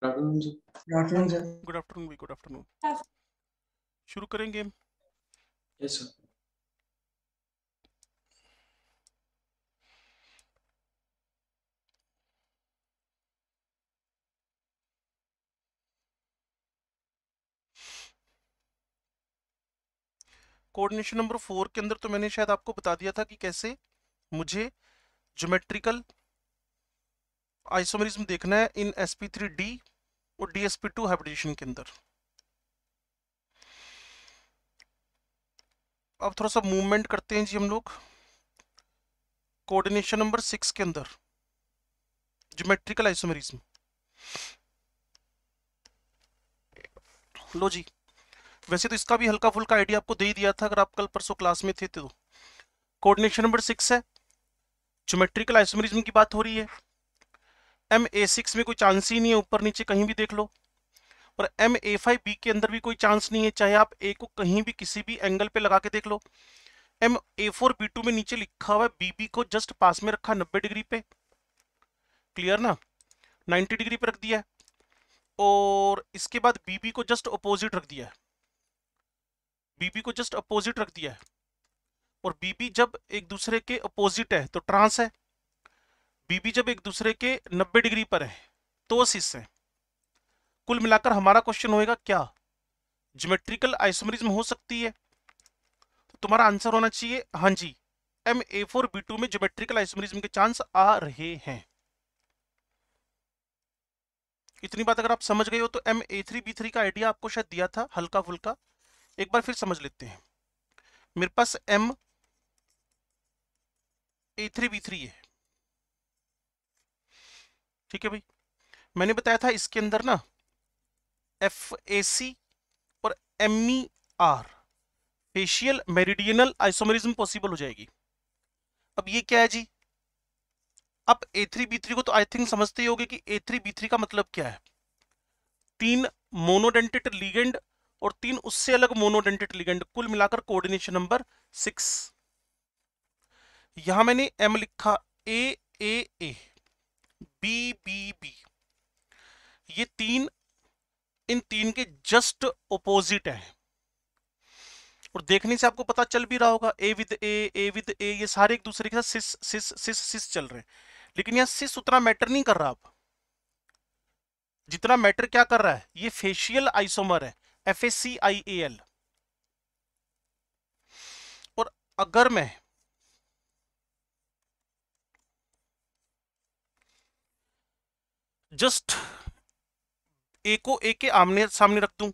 Good afternoon sir. Good afternoon भाई, good afternoon. शुरू करेंगे। Yes sir. कोऑर्डिनेशन नंबर 4 के अंदर तो मैंने शायद आपको बता दिया था कि कैसे मुझे ज्योमेट्रिकल आइसोमेरिज्म देखना है इन sp3d और dsp2 हाइब्रिडेशन के अंदर। अब थोड़ा सा मूवमेंट करते हैं जी हम लोग कोऑर्डिनेशन नंबर 6 के अंदर ज्योमेट्रिकल आइसोमेरिज्म। लो जी, वैसे तो इसका भी हल्का फुल्का आइडिया आपको दे ही दिया था अगर आप कल परसों क्लास में थे तो। कोऑर्डिनेशन नंबर 6 है, ज्योमेट्रिकल आइसोमेरिज्म की बात हो रही है। MA6 में कोई चांस ही नहीं है, ऊपर नीचे कहीं भी देख लो। और MA5B के अंदर भी कोई चांस नहीं है, चाहे आप A को कहीं भी किसी भी एंगल पे लगा के देख लो। MA4B2 में नीचे लिखा हुआ है BB को जस्ट पास में रखा 90 डिग्री पे, क्लियर ना, 90 डिग्री पे रख दिया है। और इसके बाद BB को जस्ट अपोजिट रख दिया है, BB को जस्ट अपोजिट रख दिया है। और BB जब एक दूसरे के अपोजिट है तो ट्रांस है, BB जब एक दूसरे के 90 डिग्री पर है तो सिस है। कुल मिलाकर हमारा क्वेश्चन होएगा क्या ज्योमेट्रिकल आइसोमेरिज्म हो सकती है, तो तुम्हारा आंसर होना चाहिए हाँ जी, MA4B2 में ज्योमेट्रिकल आइसोमेरिज्म के चांस आ रहे हैं। इतनी बात अगर आप समझ गए हो तो MA3B3 का आइडिया आपको शायद दिया था हल्का फुल्का, एक बार फिर समझ लेते हैं। मेरे पास MA3B3 है, ठीक है भाई। मैंने बताया था इसके अंदर ना FAC और MER facial meridional isomerism possible हो जाएगी। अब ये क्या है जी, अब A3B3 को तो आई थिंक समझते ही होगे कि A3B3 का मतलब क्या है। 3 मोनोडेंटेट लिगेंड और 3 उससे अलग मोनोडेंटेट लिगेंड, कुल मिलाकर कोऑर्डिनेशन नंबर 6। यहां मैंने M लिखा, AAA, BBB, ये तीन इन तीन के जस्ट ओपोजिट है। और देखने से आपको पता चल भी रहा होगा A विद A, ये सारे एक दूसरे के साथ सिस सिस सिस सिस चल रहे हैं। लेकिन यहाँ सिस उतना मैटर नहीं कर रहा अब, जितना मैटर क्या कर रहा है, ये फेशियल आइसोमर है, FACIAL। और अगर मैं जस्ट A को A के आमने सामने रख दूं,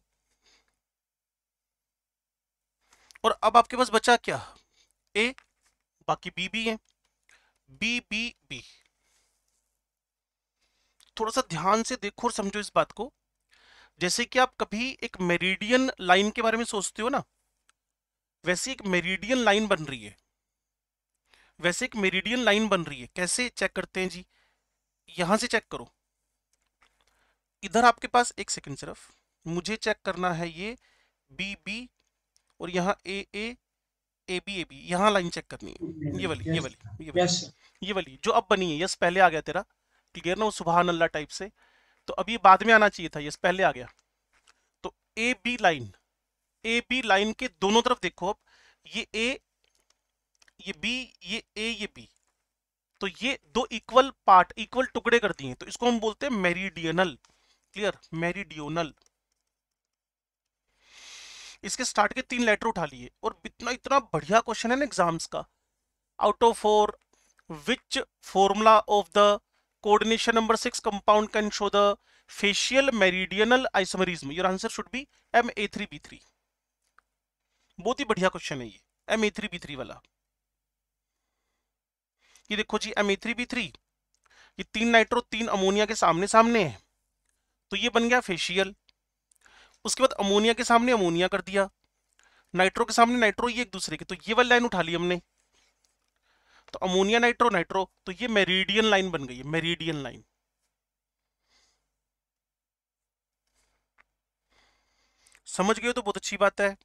और अब आपके पास बचा क्या, A, बाकी B भी है, BBB। थोड़ा सा ध्यान से देखो और समझो इस बात को। जैसे कि आप कभी एक मेरिडियन लाइन के बारे में सोचते हो ना, वैसे एक मेरिडियन लाइन बन रही है, वैसे एक मेरिडियन लाइन बन रही है। कैसे चेक करते हैं जी, यहां से चेक करो। इधर आपके पास एक सेकंड, सिर्फ मुझे चेक करना है ये BB, और यहाँ AA, AB, यहाँ लाइन चेक करनी है, ये वाली ये यस वाली ये यस वाली ये वाली जो अब बनी है। यस पहले आ गया तेरा, क्लियर ना, वो सुबहान अल्लाह टाइप से। तो अब ये बाद में आना चाहिए था, यस पहले आ गया। तो AB लाइन के दोनों तरफ देखो, अब ये A, ये B, ये A, ये B, तो ये दो इक्वल पार्ट, इक्वल टुकड़े कर दिए, तो इसको हम बोलते हैं मेरिडियनल, क्लियर, मेरिडियोनल। इसके स्टार्ट के 3 लेटर उठा लिए, और इतना इतना बढ़िया क्वेश्चन है ना एग्जाम्स का। Out of 4 which formula of the coordination number 6 compound can show the facial meridional isomerism, your answer should be MA3B3। बहुत ही बढ़िया क्वेश्चन है ये MA3B3 वाला। ये देखो जी MA3B3, ये 3 नाइट्रो 3 अमोनिया के सामने सामने है, तो ये बन गया फेशियल। उसके बाद अमोनिया के सामने अमोनिया कर दिया, नाइट्रो के सामने नाइट्रो, ये एक दूसरे के, तो ये वाली लाइन उठा ली हमने, तो अमोनिया नाइट्रो नाइट्रो, तो ये मेरिडियन लाइन बन गई है, मेरिडियन लाइन। समझ गए हो तो बहुत अच्छी बात है।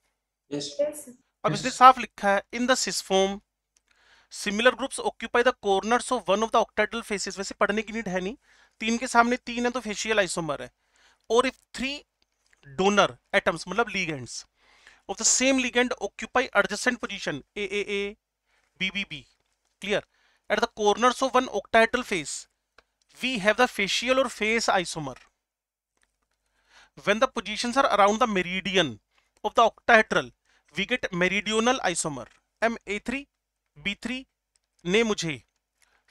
यस अब इसने साफ लिखा है in the cis form similar groups occupy the corners of one of the octahedral faces. वैसे पढ़ने की नीड है नहीं, 3 के सामने 3 है तो फेशियल आइसोमर है। और इफ 3 donor atoms मतलब ligands of the same ligand occupy adjacent position AAA BBB, clear, at the corners of one octahedral face we have the facial or face isomer. When the positions are around the meridian of the octahedral we get meridional isomer. MA3 B3 ने मुझे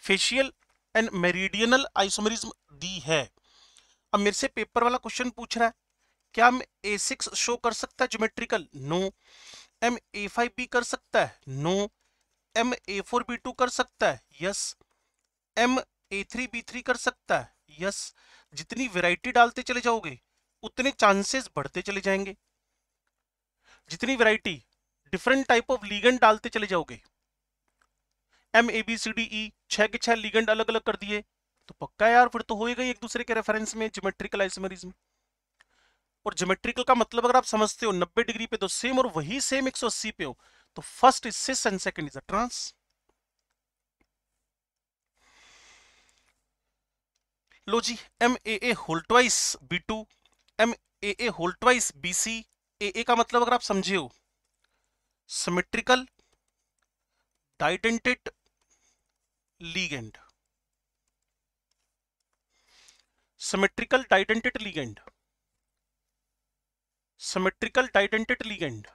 facial and meridional isomerism दी है। अब मेरे से paper वाला question पूछ रहा है क्या हम A6 शो कर सकता है ज्योमेट्रिकल? नो। M A5 भी कर सकता है? नो। M A4 B2 कर सकता है? यस। M A3 B3 कर सकता है? यस। जितनी वैरायटी डालते चले जाओगे उतने चांसेस बढ़ते चले जाएंगे। जितनी variety different type of ligand डालते चले जाओगे, MABCDE 6 के 6 लीगेंड अलग अलग कर दिए तो पक्का यार फिर तो होएगा एक दूसरे के रेफरेंस में ज्योमेट्रिकल आइसोमरिज्म। और ज्योमेट्रिकल का मतलब अगर आप समझते हो 90 डिग्री पे तो सेम, और वही सेम 180 पे हो तो first is cis and second is a trans. लो जी, MAA whole twice B2, MAA whole twice BC। AA का मतलब अगर आप समझे हो symmetrical didentate ligand, symmetrical didentate ligand, symmetrical didentate ligand,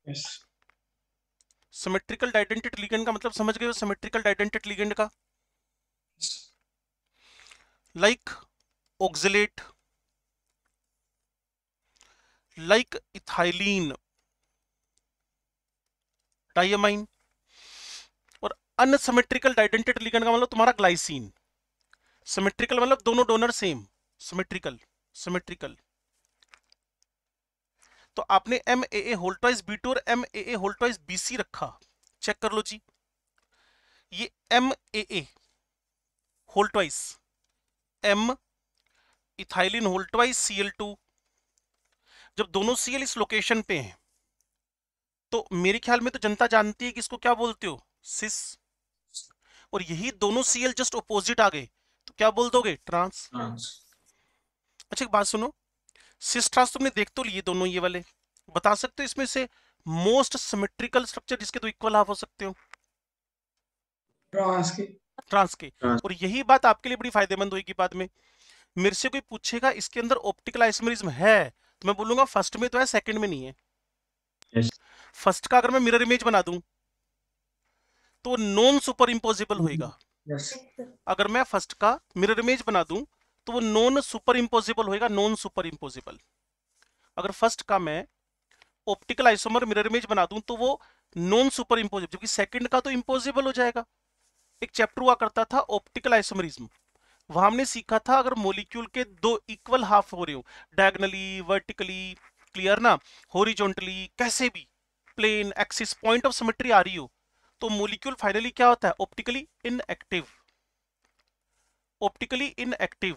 Yes. Symmetrical didentate ligand का मतलब समझ गए हो? सिमेट्रिकल डाइडेंटेड लीगेंड का Yes. Like oxalate, like ethylene diamine. और अनसिमेट्रिकल डाइडेंटेड लीगेंड का मतलब तुम्हारा ग्लाइसिन। सिमेट्रिकल मतलब दोनों डोनर सेम, सिमेट्रिकल सिमेट्रिकल। तो आपने MAA होल ट्वाइस B2 और MAA होल ट्वाइस BC रखा, चेक कर लो जी। ये MAA whole twice M ethylene whole twice Cl2, जब दोनों Cl इस लोकेशन पे हैं तो मेरे ख्याल में तो जनता जानती है कि इसको क्या बोलते हो, सिस। और यही दोनों Cl जस्ट ऑपोजिट आ गए तो क्या बोल दोगे, ट्रांस। Trans. अच्छा एक बात सुनो, सिस ट्रांस तुमने देख तो लिए दोनों ये वाले, बता सकते हो इसमें से मोस्ट सिमेट्रिकल स्ट्रक्चर जिसके दो इक्वल हाफ हो सकते हो? Trans की. ट्रांस के। Trans. और यही बात आपके लिए बड़ी फायदेमंद होगी बाद में। मेरे से कोई पूछेगा इसके अंदर ऑप्टिकल आइसोमरिज्म है तो मैं बोलूंगा फर्स्ट में तो है, सेकंड में नहीं है। Yes. फर्स्ट का अगर मैं मिरर इमेज बना दूं तो नॉन सुपर इम्पोजिबल होएगा। Yes. अगर मैं फर्स्ट का मिरर इमेज बना दूं तो वो नॉन सुपर इम्पोजिबल होएगा, नॉन सुपर इम्पोजिबल। अगर फर्स्ट का मैं ऑप्टिकल आइसोमर मिरर इमेज बना दूं तो वो नॉन सुपर इम्पोजिबल, जबकि सेकंड का तो इम्पोजिबल हो जाएगा। एक चैप्टर हुआ करता था ऑप्टिकल आइसोमरिज्म, वहां हमने सीखा था अगर मॉलिक्यूल के दो इक्वल हाफ हो रहे हो, डायगोनली, वर्टिकली, क्लियर ना, हॉरिजॉन्टली, कैसे भी, plane, axis, point of symmetry आ रही हो तो मॉलिक्यूल फाइनली क्या होता है, ऑप्टिकली इनएक्टिव। Optically inactive.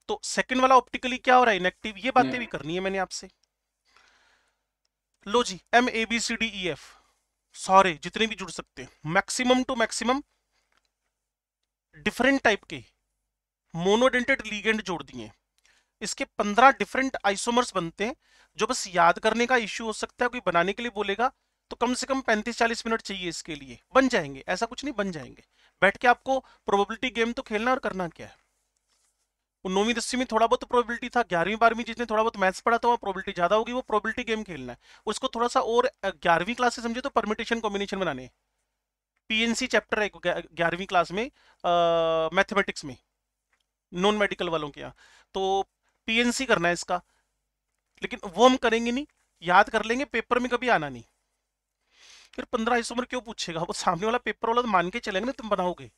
तो सेकंड वाला ऑप्टिकली क्या हो रहा है, इनएक्टिव। ये बातें भी करनी है मैंने आपसे। लो जी, MABCDEF सारे जितने भी जुड़ सकते हैं, maximum two maximum different type के मोनोडेंटेड लीगेंड जोड़ दिए। इसके 15 डिफरेंट आइसोमर्स बनते हैं जो बस याद करने का इश्यू हो सकता है, कोई बनाने के लिए बोलेगा तो कम से कम 35-40 मिनट चाहिए इसके लिए, बन जाएंगे, ऐसा कुछ नहीं, बन जाएंगे। बैठ के आपको प्रोबेबिलिटी गेम तो खेलना और करना क्या है। वो 9वीं 10वीं में थोड़ा बहुत प्रोबेबिलिटी था, 11वीं 12वीं जिसने थोड़ा बहुत मैथ्स पढ़ा था वहाँ प्रोबेबिलिटी ज्यादा होगी, वो प्रोबेबिलिटी गेम खेलना है। उसको थोड़ा सा और 11वीं क्लास से समझे तो परमिटेशन कॉम्बिनेशन बनाने हैं। PNC चैप्टर है 11वीं क्लास में मैथमेटिक्स में, नॉन मेडिकल वालों के यहाँ, तो PNC करना है इसका। लेकिन वो हम करेंगे नहीं, याद कर लेंगे, पेपर में कभी आना नहीं। फिर 15 आइसोमर क्यों पूछेगा, वो सामने वाला पेपर वाला तो मान के चलेंगे ना तुम बनाओगे।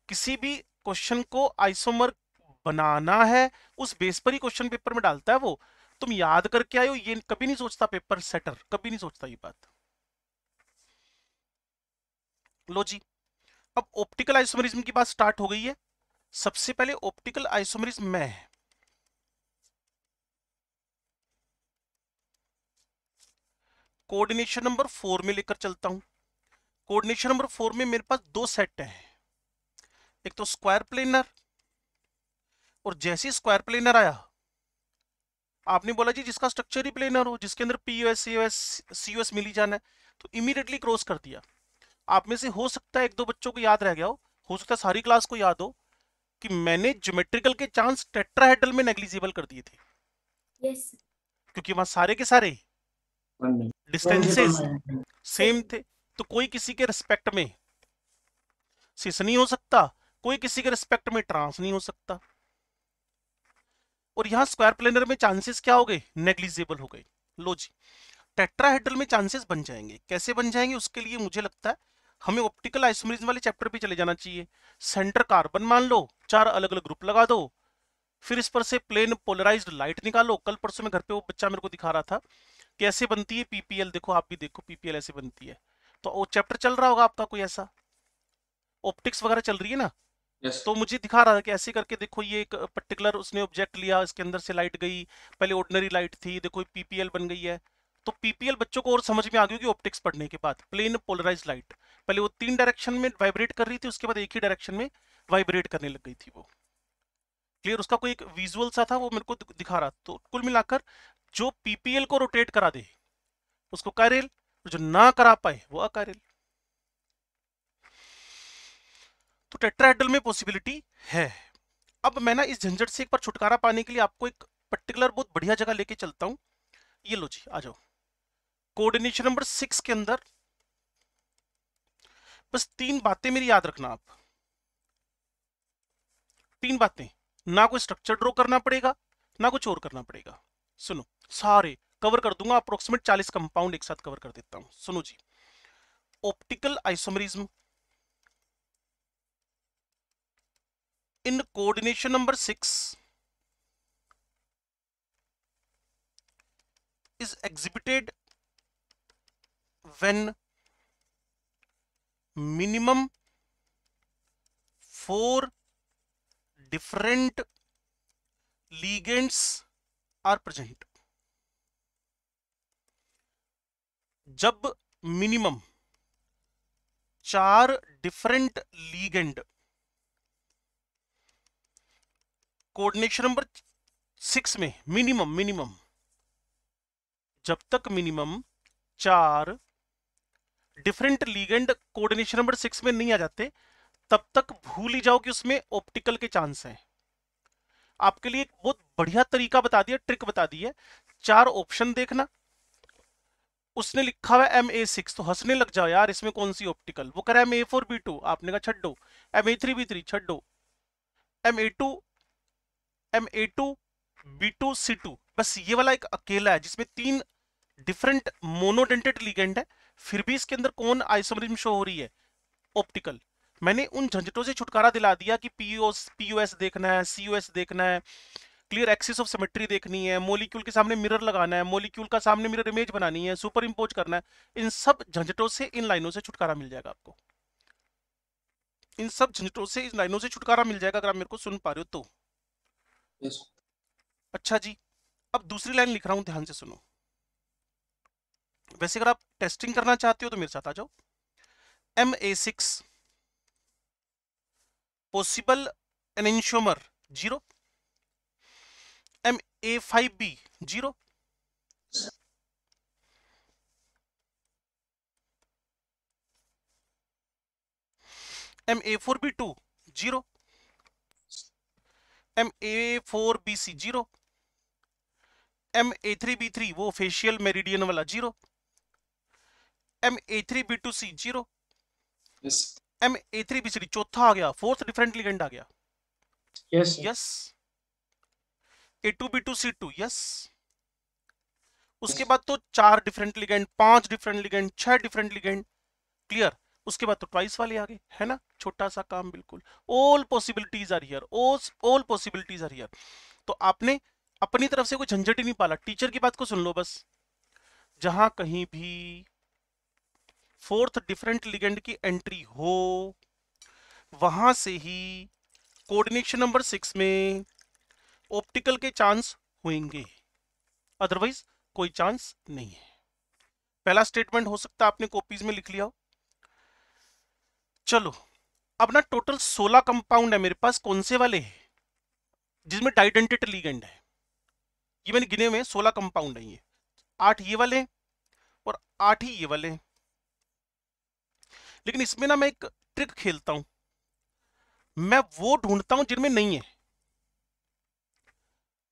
किसी भी क्वेश्चन को आइसोमर बनाना है उस बेस पर ही क्वेश्चन पेपर में डालता है वो। तुम याद करके आए हो ये कभी नहीं सोचता पेपर सेटर, कभी नहीं सोचता ये बात। लो जी, अब ऑप्टिकल आइसोमरिज्म की बात स्टार्ट हो गई है। सबसे पहले ऑप्टिकल आइसोमरिज्म में है, कोऑर्डिनेशन नंबर 4 में लेकर चलता हूं। कोऑर्डिनेशन नंबर 4 में मेरे पास दो सेट है, एक तो स्क्वायर प्लेनर, और जैसे ही स्क्वायर प्लेनर आया आपने बोला जी जिसका स्ट्रक्चर ही प्लेनर हो, जिसके अंदर पीयूएस सीयूएस सीयूएस मिली जाना है, तो इमीडिएटली क्रॉस कर दिया। आप में से हो सकता है एक दो बच्चों को याद रह गया हो सकता है सारी क्लास को याद हो कि मैंने ज्योमेट्रिकल के चांस टेट्राहेड्रल में नेग्लिजिबल कर दिए थे। यस क्योंकि वहां सारे के सारे डिस्टेंसेस सेम थे, तो कोई किसी के रिस्पेक्ट में सिस नहीं हो सकता, कोई किसी के रिस्पेक्ट में ट्रांस नहीं हो सकता। और यहां स्क्वायर प्लेनर में चांसेस क्या हो गए, नेग्लिजिबल हो गए। लो जी, टेट्राहेड्रल में चांसेस बन जाएंगे। कैसे बन जाएंगे, उसके लिए मुझे लगता है हमें ऑप्टिकल आइसोमेरिज्म वाले चैप्टर पे चले जाना चाहिए। सेंटर कार्बन मान लो, 4 अलग अलग ग्रुप लगा दो, फिर इस पर से प्लेन पोलराइज्ड लाइट निकालो। कल परसों में घर पे वो बच्चा मेरे को दिखा रहा था कैसे बनती है पीपीएल, देखो आप भी देखो पीपीएल ऐसे बनती है। तो वो चैप्टर चल रहा होगा आपका कोई ऐसा, ऑप्टिक्स वगैरह चल रही है ना। यस तो मुझे दिखा रहा था कि ऐसे करके देखो ये एक पर्टिकुलर उसने ऑब्जेक्ट लिया, इसके अंदर से लाइट गई, पहले ऑर्डिनरी लाइट थी, देखो पीपीएल बन गई है। तो पीपीएल बच्चों को और समझ में आ गई होगी ऑप्टिक्स पढ़ने के बाद। प्लेन पोलराइज्ड लाइट पहले वो 3 डायरेक्शन में वाइब्रेट कर रही थी, उसके बाद एक ही डायरेक्शन में वाइब्रेट करने लग गई थी वो। क्लियर, उसका कोई एक विजुअल सा था वो मेरे को दिखा रहा। तो कुल मिलाकर जो पीपीएल को रोटेट करा दे उसको कायरेल, जो ना करा पाए वो अकायरेल। तो टेट्राहेड्रल में पॉसिबिलिटी है। अब मैं ना इस झंझट से एक बार छुटकारा पाने के लिए आपको एक पर्टिकुलर बहुत बढ़िया जगह लेके चलता हूं। ये लो जी, आ जाओ। कोऑर्डिनेशन नंबर 6 के अंदर बस 3 बातें मेरी याद रखना आप। 3 बातें, ना कोई स्ट्रक्चर ड्रॉ करना पड़ेगा ना कुछ और करना पड़ेगा। सुनो, सारे कवर कर दूंगा, अप्रोक्सीमेट 40 कंपाउंड एक साथ कवर कर देता हूं। सुनो जी, optical isomerism in coordination number 6 is exhibited when minimum 4 different ligands are present। जब minimum 4 different ligand, coordination number 6 में मिनिमम जब तक minimum 4 different ligand coordination number 6 में नहीं आ जाते तब तक भूल ही जाओ कि उसमें ऑप्टिकल के चांस हैं। आपके लिए एक बहुत बढ़िया तरीका बता दिया, ट्रिक बता दी है। 4 ऑप्शन देखना, उसने लिखा हुआ है MA6 तो हंसने लग जाओ यार इसमें कौन सी ऑप्टिकल। वो कह रहा है MA4B2, आपने कहा छड्डो। MA3B3 छड्डो। MA2 B2 C2, बस ये वाला एक अकेला है जिसमें 3 डिफरेंट मोनोडेंटेड लिगेंड है, फिर भी इसके अंदर कौन आइसोमेरिज्म शो हो रही है, ऑप्टिकल। मैंने उन झंझटों से छुटकारा दिला दिया कि पीयूएस देखना है, सीयूएस देखना है, क्लियर एक्सिस ऑफ सिमेट्री देखनी है, मॉलिक्यूल के सामने मिरर लगाना है, मॉलिक्यूल का सामने मिरर इमेज बनानी है, सुपर इंपोज करना है। इन सब झंझटों से, इन लाइनों से छुटकारा मिल जाएगा आपको। इन सब झंझटों से, इन लाइनों से छुटकारा मिल जाएगा अगर आप मेरे को सुन पा रहे हो तो। यस अच्छा जी, अब दूसरी लाइन लिख रहा हूं, ध्यान से सुनो। वैसे अगर आप टेस्टिंग करना चाहते हो तो मेरे साथ आ जाओ। MA6 possible enantiomer 0, MA5B 0, MA4B2 0, MA4BC 0, MA3B3 वो फेशियल मेरिडियन वाला 0, MA3B2C 0, यस MA3BCD चौथा आ गया, फोर्थ डिफरेंट लिगेंड आ गया। Yes yes, A2B2C2 yes. उसके बाद तो 4 different ligand, 5 different ligand, 6 different ligand, clear. उसके बाद तो ट्वाइस वाले आ गए, है ना, छोटा सा काम बिल्कुल। All possibilities are here, all possibilities are here. तो आपने अपनी तरफ से कोई झंझट ही नहीं पाला, टीचर की बात को सुन लो बस। जहां कहीं भी 4th डिफरेंट लिगेंड की एंट्री हो वहां से ही कोऑर्डिनेशन नंबर 6 में ऑप्टिकल के चांस होंगे, अदरवाइज कोई चांस नहीं है। पहला स्टेटमेंट हो सकता है आपने कॉपीज में लिख लिया हो। चलो अब ना टोटल 16 कंपाउंड है मेरे पास, कौन से वाले हैं जिसमें डाइडेंटेट लिगेंड है, ये मैंने गिने हुए हैं 16 कंपाउंड है ये, 8 ये वाले हैं और 8 ही ये वाले हैं। लेकिन इसमें ना मैं एक ट्रिक खेलता हूं, मैं वो ढूंढता हूं जिनमें नहीं है,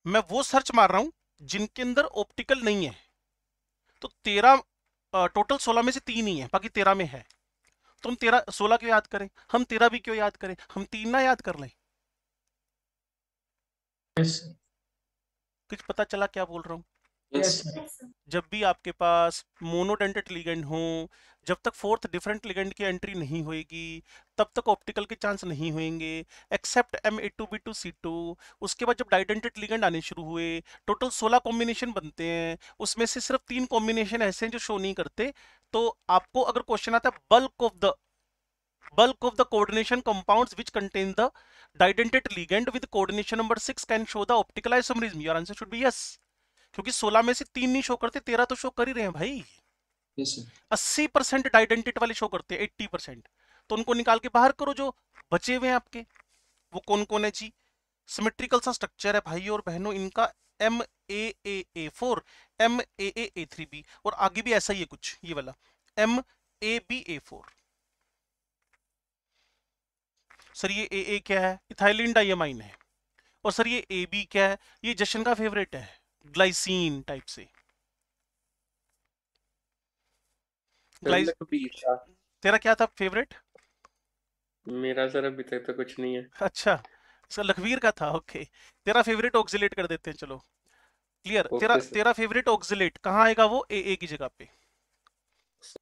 मैं वो सर्च मार रहा हूं जिनके अंदर ऑप्टिकल नहीं है। तो 13 टोटल 16 में से 3 ही है, बाकी 13 में है। तो हम 13 16 क्यों याद करें, हम 13 भी क्यों याद करें, हम 3 ना याद कर लें। यस कुछ पता चला क्या बोल रहा हूं। यस जब भी आपके पास मोनोडेंटेट लिगेंड हो, जब तक फोर्थ डिफरेंट लिगेंड की एंट्री नहीं होएगी तब तक ऑप्टिकल के चांस नहीं होंगे, एक्सेप्ट M82B2C2। उसके बाद जब डाइडेंटेट लिगेंड आने शुरू हुए, टोटल 16 कॉम्बिनेशन बनते हैं, उसमें से सिर्फ 3 कॉम्बिनेशन ऐसे हैं जो शो नहीं करते। तो आपको अगर क्वेश्चन आता है bulk of the coordination compounds which contain the didentate ligand with coordination number 6 can show the optical isomerism, your answer should be yes। क्योंकि 16 में से 3 नहीं शो करते, 13 तो शो कर ही रहे हैं भाई। यस 80% डाइडेंटेट वाले शो करते हैं, 80%। तो उनको निकाल के बाहर करो जो बचे हुए हैं आपके, वो कौन कौन है जी। सिमेट्रिकल सा स्ट्रक्चर है भाई और बहनों इनका, MAAA4, MAAA3B, और आगे भी ऐसा ही है कुछ ये वाला MABA4। सर ये AA क्या है, इथाइलिन डाइमाइन है। और सर ये AB क्या है, ये जशन का फेवरेट है, ग्लाइसिन टाइप से। ग्लाइस तेरा क्या था फेवरेट? मेरा सर अभी तक तो कुछ नहीं है। अच्छा, सर लखवीर का था, ओके। तेरा फेवरेट ऑक्सिलेट कर देते हैं, चलो क्लियर। ओके तेरा सर। तेरा फेवरेट ऑक्सिलेट कहाँ आएगा, वो AA की जगह पे।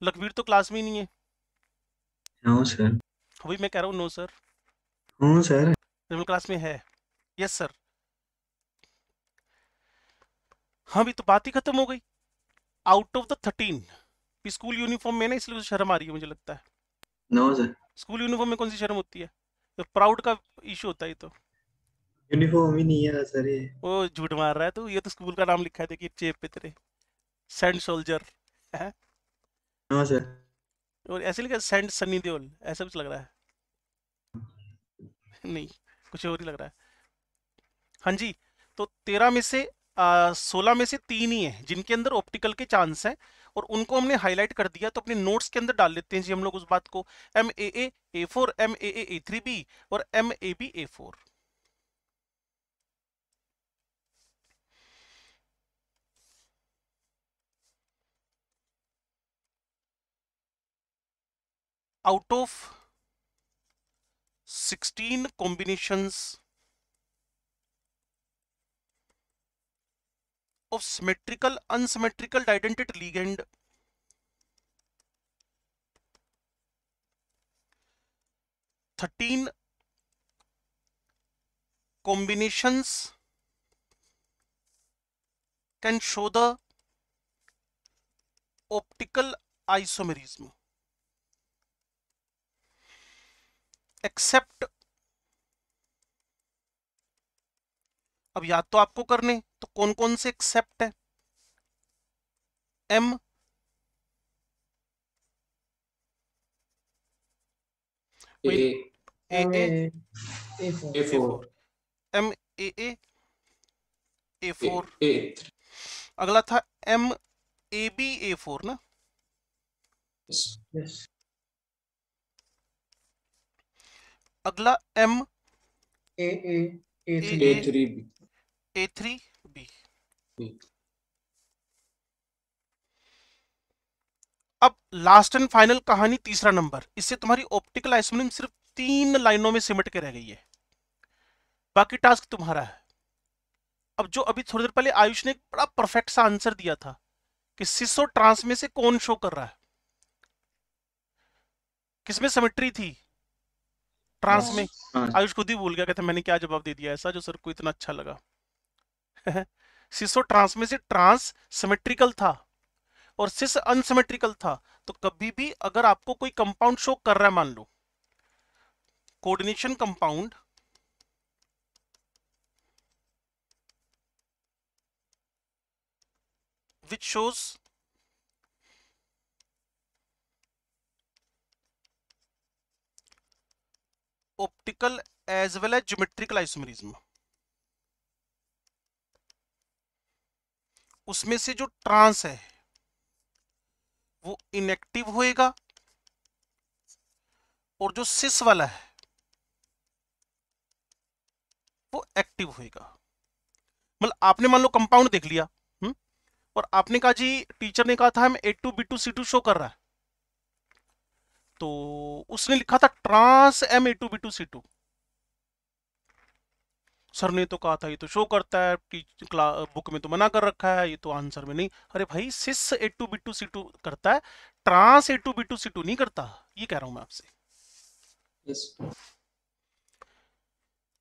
लखवीर तो क्लास में ही नहीं है। No sir. अभी मैं कह रहा हूँ नो सर, हाँ सर। क्लास में है। Yes sir. हाँ भी तो बात ही खत्म हो गई। Out of the 13 school uniform में ना, इसलिए मुझे शर्म आ रही है मुझे लगता है। No sir. स्कूल यूनिफॉर्म में कौन सी शर्म होती है, तो प्राउड का इशू होता है ये तो। यूनिफॉर्म ही नहीं है सर ये। वो झूठ मार रहा है तू, ये तो स्कूल का नाम लिखा है देखिए जेब पे तेरे, सेंट सोल्जर है। No sir. और ऐसे लिखा सेंट सनी देओल, ऐसा कुछ लग रहा है। नहीं, कुछ और ही लग रहा है। हाँ जी, तो 13 में से 16 में से 3 ही हैं जिनके अंदर ऑप्टिकल के चांस हैं, और उनको हमने हाईलाइट कर दिया। तो अपने नोट्स के अंदर डाल लेते हैं जी हम लोग उस बात को, MAAA4, MAAA3B और MABA4। Out of 16 combinations of symmetrical unsymmetrical didentate ligand, 13 combinations can show the optical isomerism except, अब याद तो आपको करने, तो कौन कौन से एक्सेप्ट है, M AA A4 MAAA4, A3 अगला था MABA4 ना, यस यस। अगला A3B A3B। अब लास्ट एंड फाइनल कहानी, तीसरा नंबर, इससे तुम्हारी ऑप्टिकल आइसोमेरिज्म सिर्फ 3 लाइनों में सिमट के रह गई है, बाकी टास्क तुम्हारा है। अब जो अभी थोड़ी देर पहले आयुष ने एक बड़ा परफेक्ट सा आंसर दिया था कि सिस और ट्रांस में से कौन शो कर रहा है, किसमें सिमेट्री थी, ट्रांस में। हाँ। आयुष खुद ही भूल गया, कहते मैंने क्या जवाब दे दिया ऐसा जो सर को इतना अच्छा लगा। सिस और ट्रांस में से ट्रांस सिमेट्रिकल था और सिस अनसिमेट्रिकल था। तो कभी भी अगर आपको कोई कंपाउंड शो कर रहा है, मान लो coordination compound which shows optical as well as geometrical isomerism, उसमें से जो ट्रांस है वो इनएक्टिव होएगा और जो सिस वाला है वो एक्टिव होएगा। मतलब आपने मान लो कंपाउंड देख लिया, और आपने कहा जी टीचर ने कहा था हम A2B2C2 शो कर रहा है, तो उसने लिखा था ट्रांस M A2B2C2। सर ने तो कहा था ये तो शो करता है, बुक में तो मना कर रखा है, ये तो आंसर में नहीं। अरे भाई सिस A2B2C2 करता है, ट्रांस A2B2C2 नहीं करता, ये कह रहा हूं मैं आपसे। yes,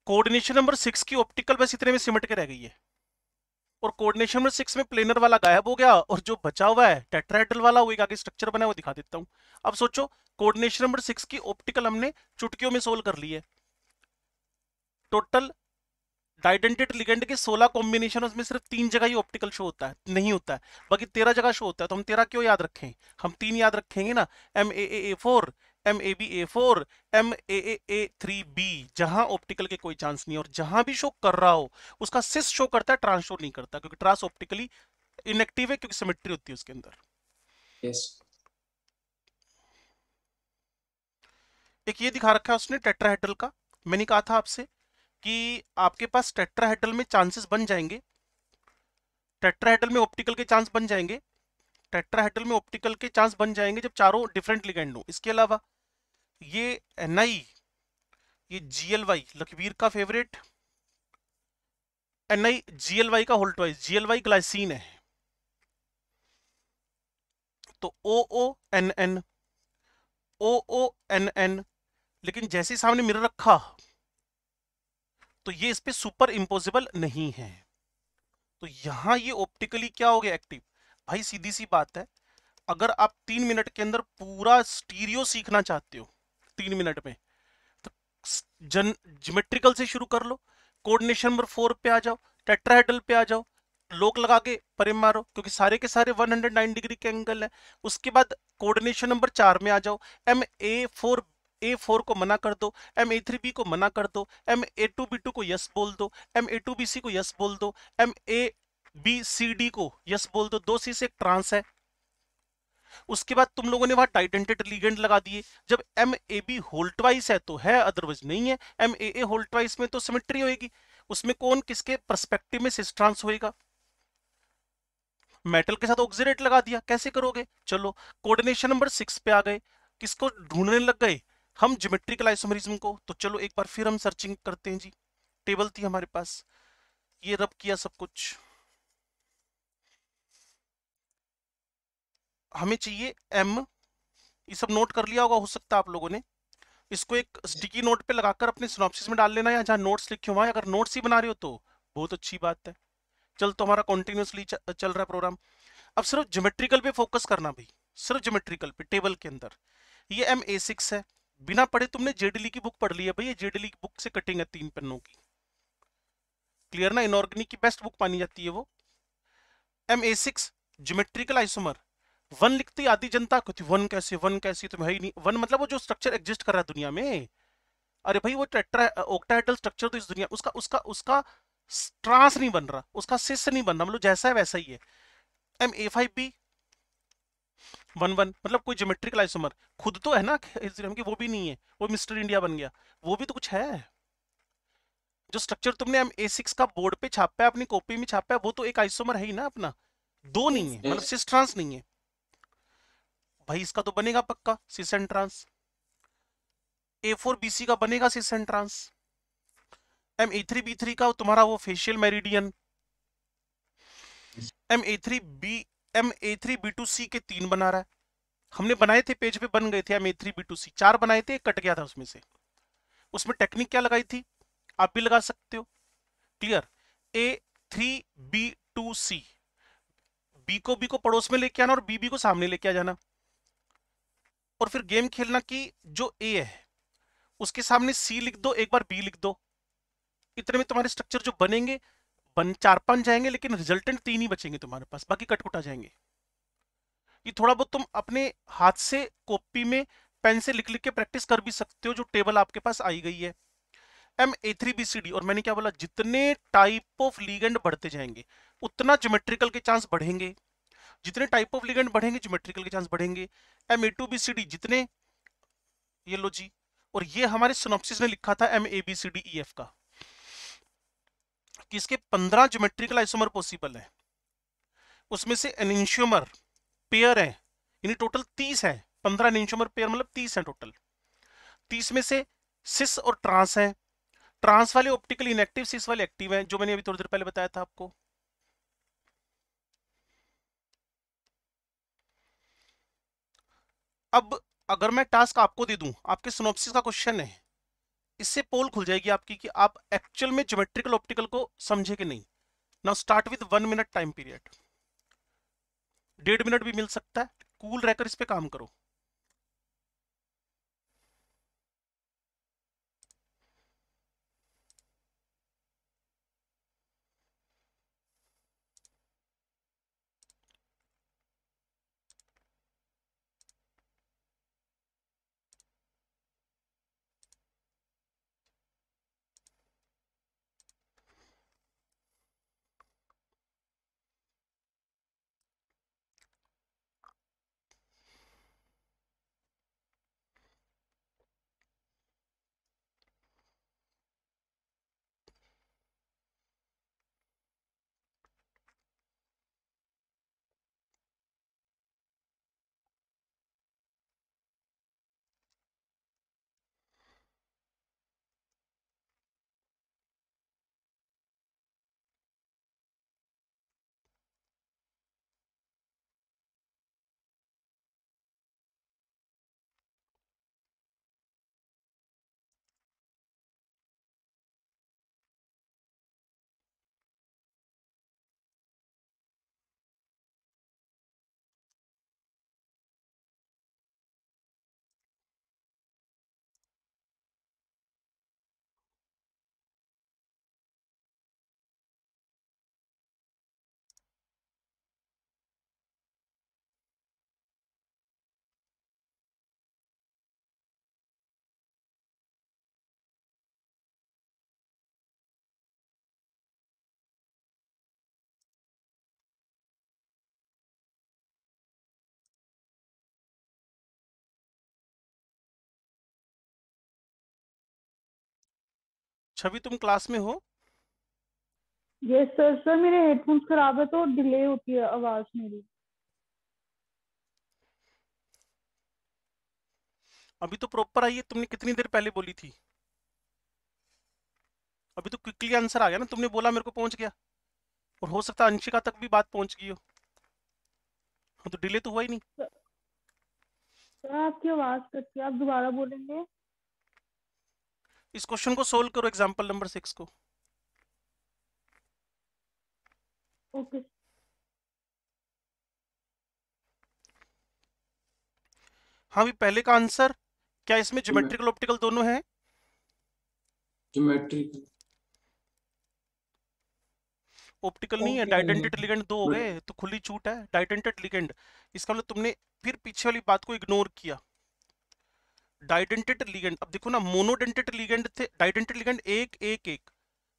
कोऑर्डिनेशन नंबर 6 की ऑप्टिकल बस इतने में सिमट के रह गई है, और कोऑर्डिनेशन नंबर 6 में प्लेनर वाला गायब हो गया, और जो बचा हुआ है टेट्राहेड्रल वाला, वो एक आगे स्ट्रक्चर बना है, वो दिखा देता हूं। अब सोचो कोऑर्डिनेशन नंबर 6 की ऑप्टिकल हमने चुटकियों में सोल्व कर ली है। टोटल डाइडेंटेड लिगेंड के 16 कॉम्बिनेशन, उसमें सिर्फ 3 जगह ही ऑप्टिकल शो होता है, नहीं होता है, बाकी 13 जगह शो होता है। तो हम 13 क्यों याद रखें, हम 3 याद रखेंगे ना, MAA4, MABA4, MAA3B, जहां ऑप्टिकल के कोई चांस नहीं है, और जहां भी शो कर रहा हो उसका सिस शो करता है, ट्रांस शो नहीं करता, क्योंकि ट्रांस ऑप्टिकली इनएक्टिव है, क्योंकि सिमेट्री होती है उसके अंदर। yes, एक ये दिखा रखा है उसने टेट्राहेड्रल का। मैंने कहा था आपसे कि आपके पास टेट्राहेड्रल में चांसेस बन जाएंगे, टेट्राहेड्रल में ऑप्टिकल के चांस बन जाएंगे, टेट्राहेड्रल में ऑप्टिकल के चांस बन जाएंगे जब चारों डिफरेंट लिगेंड हो। इसके अलावा ये Ni, ये GLY लखवीर का फेवरेट, Ni GLY का होल ट्वाइस, GLY ग्लाइसिन है, तो OONN, OONN, लेकिन जैसे ही सामने मिरर रखा तो ये इस पे सुपर इम्पोजिबल नहीं है, तो यहां ये ऑप्टिकली क्या हो गया, एक्टिव। भाई सीधी सी बात है, अगर आप 3 मिनट के अंदर पूरा स्टीरियो सीखना चाहते हो 3 मिनट में, तो ज्योमेट्रिकल से शुरू कर लो, कोऑर्डिनेशन नंबर 4 पे आ जाओ, टेट्राहेड्रल पे आ जाओ, लोक लगा के परे मारो, क्योंकि सारे के सारे 109 डिग्री के एंगल है। उसके बाद कोऑर्डिनेशन नंबर 4 में आ जाओ, A4 को मना कर दो, MA3B को मना कर दो, MA2B2 को यस बोल दो, MA2BC को यस बोल दो, MABCD को यस बोल दो, 2C से एक ट्रांस है। उसके बाद तुम लोगों ने वहां डाइडेंटेड लिगेंड लगा दिए, जब MAB होल ट्वाइस है तो है, अदरवाइज नहीं है। MAA होल ट्वाइस में तो सिमेट्री होएगी, उसमें कौन किसके पर्सपेक्टिव में सिस ट्रांस होएगा, मेटल के साथ ऑक्सीडेट लगा दिया, कैसे करोगे। चलो कोऑर्डिनेशन नंबर 6 पे आ गए, किसको ढूंढने लग गए हम, ज्योमेट्रिकल आइसोमेरिज्म को। तो चलो एक बार फिर हम सर्चिंग करते हैं जी, टेबल थी हमारे पास, ये रब किया सब कुछ, हमें चाहिए M, ये सब नोट कर लिया होगा हो सकता है आप लोगों ने, इसको एक स्टिकी नोट पे लगाकर अपने सिनॉप्सिस में डाल लेना, या जहां नोट्स लिखे हुए हैं, अगर नोट्स ही बना रहे हो तो बहुत अच्छी बात है। चल तो हमारा कॉन्टिन्यूसली चल रहा है प्रोग्राम। अब सिर्फ ज्योमेट्रिकल पे फोकस करना भाई, सिर्फ ज्योमेट्रिकल पे, टेबल के अंदर ये MA6 है, बिना पढ़े तुमने जेडली की बुक पढ़ ली है भाई, ये जेडली की बुक से कटिंग है 3 पन्नों की, क्लियर ना, इनऑर्गेनिक की बेस्ट बुक मानी जाती है वो। MA6 ज्योमेट्रिकल आइसोमर, 1 लिखती आधी जनता कहती 1 कैसे, 1 कैसे, तुम्हें ही नहीं 1, मतलब वो जो स्ट्रक्चर एग्जिस्ट कर रहा है दुनिया में। अरे भाई वो ऑक्टाहेड्रल स्ट्रक्चर तो इस दुनिया, उसका उसका उसका ट्रांस नहीं बन रहा, उसका सिस नहीं बन रहा, मतलब जैसा है वैसा ही है। MA5B 1 मतलब कोई ज्योमेट्रिकल आइसोमर खुद तो है ना कि वो भी नहीं है, वो मिस्टर इंडिया बन गया, वो भी तो कुछ है। जो स्ट्रक्चर तुमने MA6 का बोर्ड पे छापा है, अपनी कॉपी में छापा है, वो तो एक आइसोमर है ही ना अपना, 2 नहीं है, मतलब सिस ट्रांस नहीं है भाई। इसका तो बनेगा पक्का सिस एंड ट्रांस, A4BC का बनेगा सिस एंड ट्रांस, MA3B3 का तुम्हारा वो फेशियल मेरिडियन, MA3B2C के 3 बना रहा है, हमने बनाए थे पेज पे, बन गए थे MA3B2C, 4 बनाए थे, कट गया था उसमें से। उसमें टेक्निक क्या लगाई थी, आप भी लगा सकते हो, क्लियर। A3B2C, बी को पड़ोस में लेके आना और बी को सामने लेके आ जाना, और फिर गेम खेलना कि जो A है उसके सामने C लिख दो, एक बार B लिख दो, इतने में तुम्हारे स्ट्रक्चर जो बनेंगे 4-5 जाएंगे, लेकिन रिजल्टेंट 3 ही बचेंगे तुम्हारे पास, बाकी कटकुट आ जाएंगे। ये थोड़ा बहुत तुम अपने हाथ से कॉपी में पेन से लिख लिख के प्रैक्टिस कर भी सकते हो, जो टेबल आपके पास आई गई है। MA3BCD, और मैंने क्या बोला, जितने टाइप ऑफ लिगेंड बढ़ते जाएंगे उतना ज्योमेट्रिकल के चांस बढ़ेंगे, जितने टाइप ऑफ लिगेंड बढ़ेंगे ज्योमेट्रिकल के चांस बढ़ेंगे। MA2BCD जितने, ये लो जी, और ये हमारे सिनॉप्सिस में लिखा था MABCDEF का कि इसके 15 ज्योमेट्रिकल आइसोमर पॉसिबल है, उसमें से एनिंशियोमर पेयर है, यानी टोटल 30 है। 15 एनिंशियोमर पेयर मतलब 30 है टोटल। 30 में से सिस और ट्रांस है, ट्रांस वाले ऑप्टिकल इनएक्टिव, सिस वाले एक्टिव हैं, जो मैंने अभी थोड़ी देर पहले बताया था आपको। अब अगर मैं टास्क आपको दे दूं, आपके सिनॉप्सिस का क्वेश्चन है, इससे पोल खुल जाएगी आपकी कि आप एक्चुअल में ज्योमेट्रिकल ऑप्टिकल को समझे कि नहीं। Now start with 1 minute time period, 1.5 minute भी मिल सकता है, कूल रहकर इस पे काम करो। छवि तुम क्लास में हो? Yes sir. सर मेरे हेडफोन्स खराब है तो डिले होती है आवाज मेरी। अभी तो प्रॉपर आई है, तुमने कितनी देर पहले बोली थी? अभी तो क्विकली आंसर आ गया ना, तुमने बोला मेरे को पहुंच गया, और हो सकता है अंशिका तक भी बात पहुंच गई हो, हाँ, तो डिले तो हुआ ही नहीं। सर आपकी आवाज कटती है, आप दोबारा बोलेंगे? इस क्वेश्चन को सोल्व करो, एग्जांपल नंबर 6 को। ओके। हाँ भी पहले का आंसर क्या, इसमें ज्योमेट्रिकल ऑप्टिकल दोनों है? ज्योमेट्रिकल ऑप्टिकल नहीं है, डाइडेंटेड लिगेंड दो हो गए, तो खुली छूट है डाइडेंटेड लिगेंड। इसका मतलब तुमने फिर पीछे वाली बात को इग्नोर किया। डाइडेंटेड लिगेंड, अब देखो ना, मोनोडेंटेड लिगेंड थे, डाइडेंटेड लिगेंड एक एक एक,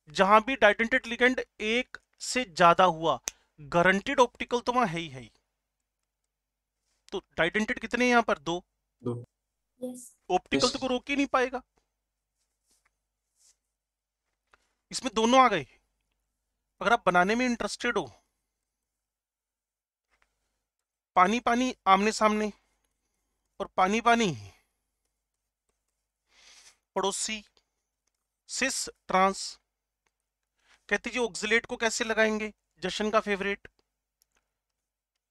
जहां भी डाइडेंटेड लिगेंड एक से ज्यादा हुआ, गारंटीड ऑप्टिकल तो वहां है ही। तो डाइडेंटेड कितने हैं यहाँ पर? दो। यस ऑप्टिकल तो को रोक ही नहीं पाएगा, इसमें दोनों आ गए। अगर आप बनाने में इंटरेस्टेड हो, पानी पानी आमने सामने, और पानी पानी पड़ोसी, सिस ट्रांस, कहते जी ऑक्सिलेट को कैसे लगाएंगे, जशन का फेवरेट।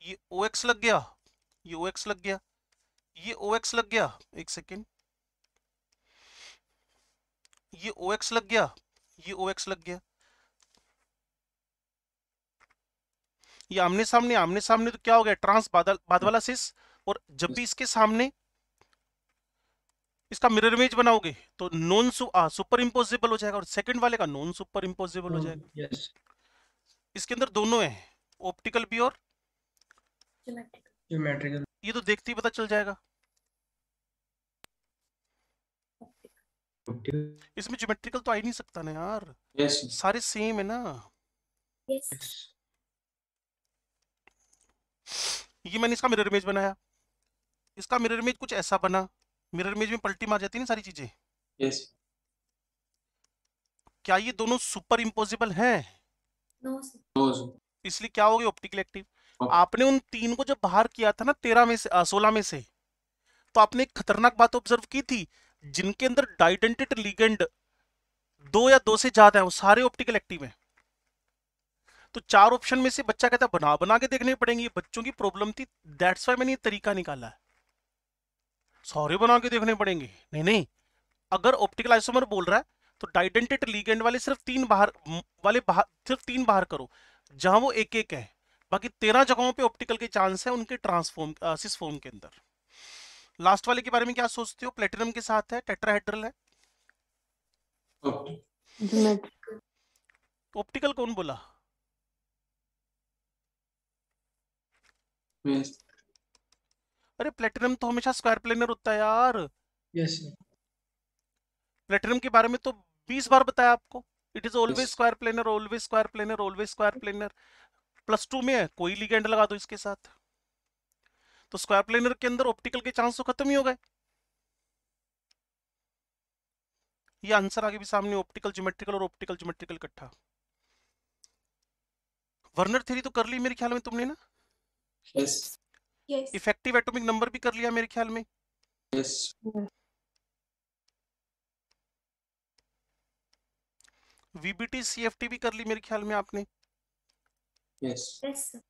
ये OX लग गया, ये OX लग गया, ये OX लग गया, एक सेकेंड, ये OX लग गया, ये OX लग गया, ये आमने सामने तो क्या हो गया, ट्रांस बाद वाला सिस। और जब भी इसके सामने इसका मिरर इमेज बनाओगे तो नॉन सुपर इम्पोजिबल हो जाएगा, और सेकंड वाले का नॉन सुपर इम्पोजिबल हो जाएगा। यस इसके अंदर दोनों है, ऑप्टिकल भी और ज्योमेट्रिकल ये तो देखते ही पता चल जाएगा। ऑप्टिकल इसमें ज्योमेट्रिकल तो आ ही नहीं सकता ना यार, यस सारे सेम है ना। Yes. ये मैंने इसका मिरर इमेज बनाया, इसका मिरर इमेज कुछ ऐसा बना, मिरर इमेज में पलटी मार जाती है ना सारी चीजें। यस क्या ये दोनों सुपर इम्पोजिबल हैं? No, sir. नो सर इसलिए क्या हो गया ऑप्टिकल एक्टिव। आपने उन तीन को जब बाहर किया था ना 13 में से 16 में से, तो आपने एक खतरनाक बात ऑब्जर्व की थी, जिनके अंदर डाइडेंटेड लिगेंड 2 या 2 से ज्यादा है वो सारे ऑप्टिकल एक्टिव हैं। तो 4 ऑप्शन में से बच्चा कहता है बना बना के देखने पड़ेंगे, ये बच्चों की प्रॉब्लम थी, दैट्स वाई मैंने ये तरीका निकाला है, सारे बना के देखने पड़ेंगे। नहीं नहीं, अगर ऑप्टिकल आइसोमर बोल रहा है तो डाइडेंटेड लिगेंड वाले सिर्फ 3 बाहर सिर्फ 3 बाहर करो, जहां वो एक एक है, बाकी 13 जगहों पे ऑप्टिकल के चांस है उनके ट्रांसफॉर्म सिस फॉर्म के अंदर। लास्ट वाले के बारे में क्या सोचते हो? प्लेटिनम के साथ है, टेट्राहेड्रल है, ज्योमेट्रिक ऑप्टिकल कौन बोला? यस अरे प्लेटिनम तो हमेशा स्क्वायर प्लेनर होता है यार, यस प्लेटिनम के बारे में तो 20 बार बताया आपको, it is always Yes. Square planar, always square planar, always square planar. +2 में है, कोई लिगेंड लगा दो इसके साथ, तो स्क्वायर प्लेनर के अंदर ऑप्टिकल के चांस तो खत्म ही हो गए। ये आंसर आगे भी सामने, ऑप्टिकल ज्योमेट्रिकल और ऑप्टिकल ज्योमेट्रिकल इकट्ठा। वर्नर थ्योरी तो कर ली मेरे ख्याल में तुमने ना, yes Yes. Effective atomic number भी कर लिया मेरे ख्याल में। यस वीबीटी सीएफटी भी कर ली मेरे ख्याल में आपने, यस Yes, sir.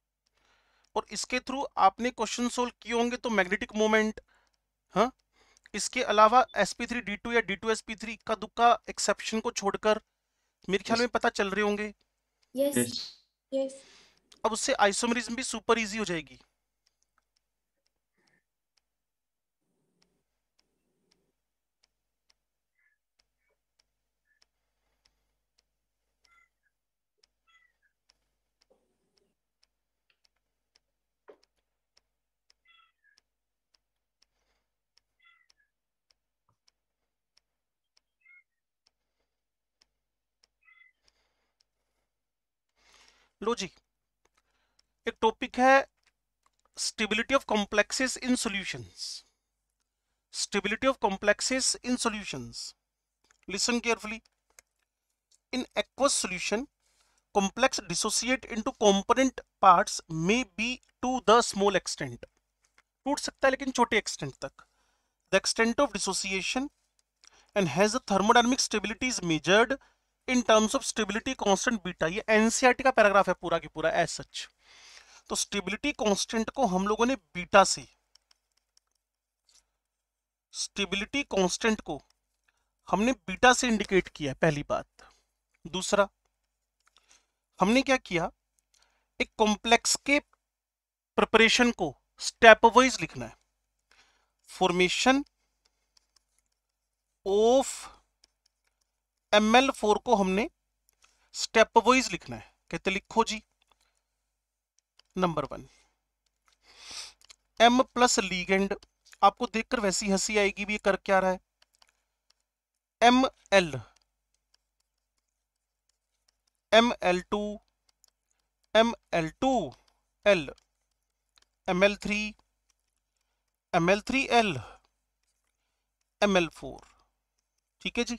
और इसके थ्रू आपने क्वेश्चन सोल्व किए होंगे तो मैग्नेटिक मोमेंट, हाँ, इसके अलावा sp3 d2 या d2 sp3 का दुक्का एक्सेप्शन को छोड़कर मेरे ख्याल Yes. में पता चल रहे होंगे। Yes. Yes Yes. अब उससे आइसोमरिज्म भी सुपर इजी हो जाएगी। लो जी, एक टॉपिक है stability of complexes in solutions. Stability of complexes in solutions, listen carefully. In aqueous solution complex dissociate into component parts may be to the small extent, टूट सकता है लेकिन छोटे एक्सटेंट तक। The extent of dissociation and has the thermodynamic stability is measured in terms of stability constant beta। ये NCERT का paragraph है पूरा की पूरा एज सच। तो स्टेबिलिटी कांस्टेंट को हम लोगों ने बीटा से, स्टेबिलिटी कांस्टेंट को हमने बीटा से इंडिकेट किया है, पहली बात। दूसरा, हमने क्या किया, एक कॉम्प्लेक्स के प्रिपरेशन को स्टेप वाइज लिखना है। फॉर्मेशन ऑफ ML4 को हमने स्टेप वाइज लिखना है। कहते लिखो जी, नंबर 1 M प्लस लीगेंड, आपको देखकर वैसी हंसी आएगी भी ये कर क्या रहा है। ML ML2 ML2L ML3 ML3L ML4, ठीक है जी।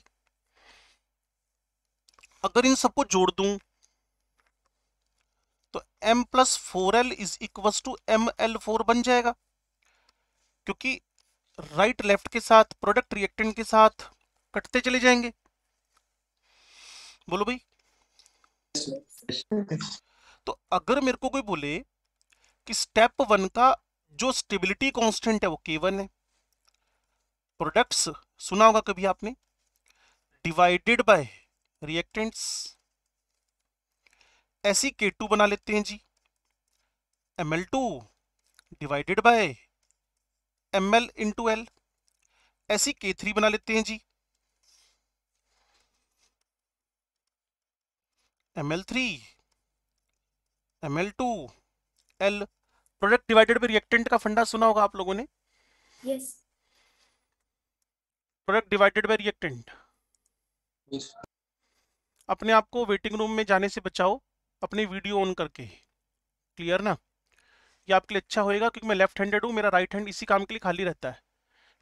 अगर इन सबको जोड़ दूं तो M plus 4L is equal to ML4 बन जाएगा, क्योंकि राइट लेफ्ट के साथ प्रोडक्ट रिएक्टेंट के साथ कटते चले जाएंगे। बोलो भाई। तो अगर मेरे को कोई बोले कि स्टेप 1 का जो स्टेबिलिटी कांस्टेंट है वो K1 है, प्रोडक्ट्स सुना होगा कभी आपने, डिवाइडेड बाय रिएक्टेंट्स, ऐसी K2 बना लेते हैं जी, ML2 divided by ML into L, ऐसी K3 बना लेते हैं जी, ML3 ML2L। Product divided by reactant का फंडा सुना होगा आप लोगों ने, Yes. Product divided by reactant. Yes. अपने आप को वेटिंग रूम में जाने से बचाओ अपनी वीडियो ऑन करके। क्लियर ना? ये आपके लिए अच्छा होएगा क्योंकि मैं लेफ्ट हैंडेड हूँ, मेरा राइट हैंड इसी काम के लिए खाली रहता है,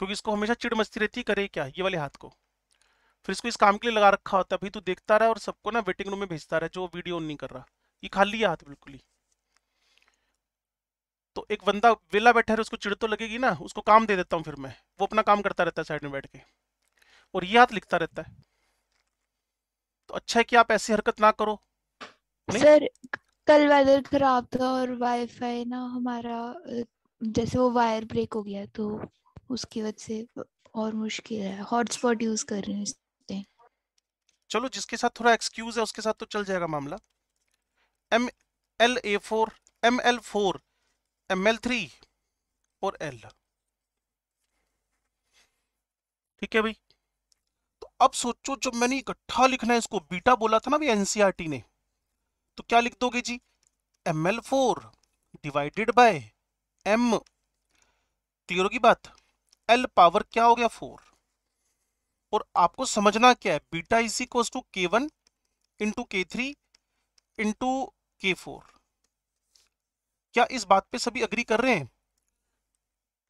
क्योंकि इसको हमेशा चिड़ मस्ती रहती है करे क्या ये वाले हाथ को। फिर इसको इस काम के लिए लगा रखा होता है, भाई तू देखता रहा और सबको ना वेटिंग रूम में भेजता रहा जो वीडियो ऑन नहीं कर रहा। ये खाली है हाथ बिल्कुल ही। तो एक बंदा वेला बैठा है, उसको चिड़ तो लगेगी ना, उसको काम दे देता हूँ फिर मैं, वो अपना काम करता रहता है साइड में बैठ के, और ये हाथ लिखता रहता है। तो अच्छा है कि आप ऐसी हरकत ना करो। नहीं? सर कल वेदर खराब था और वाईफाई ना हमारा जैसे वो वायर ब्रेक हो गया तो उसकी वजह से और मुश्किल है। हॉटस्पॉट यूज कर रही हूँ इसलिए। चलो जिसके साथ थोड़ा एक्सक्यूज है उसके साथ तो चल जाएगा मामला। MLA4, ML4, ML3 और L। ठीक है भाई। तो अब सोचो जब मैंने इकट्ठा लिखना है इसको, बीटा बोला था ना भी एनसीईआरटी ने, तो क्या लिख दोगे जी? ML4 divided by M। Clear होगी बात? L पावर क्या हो गया 4। और आपको समझना क्या है, beta is equal to K1 into K3 into K4। क्या इस बात पे सभी अग्री कर रहे हैं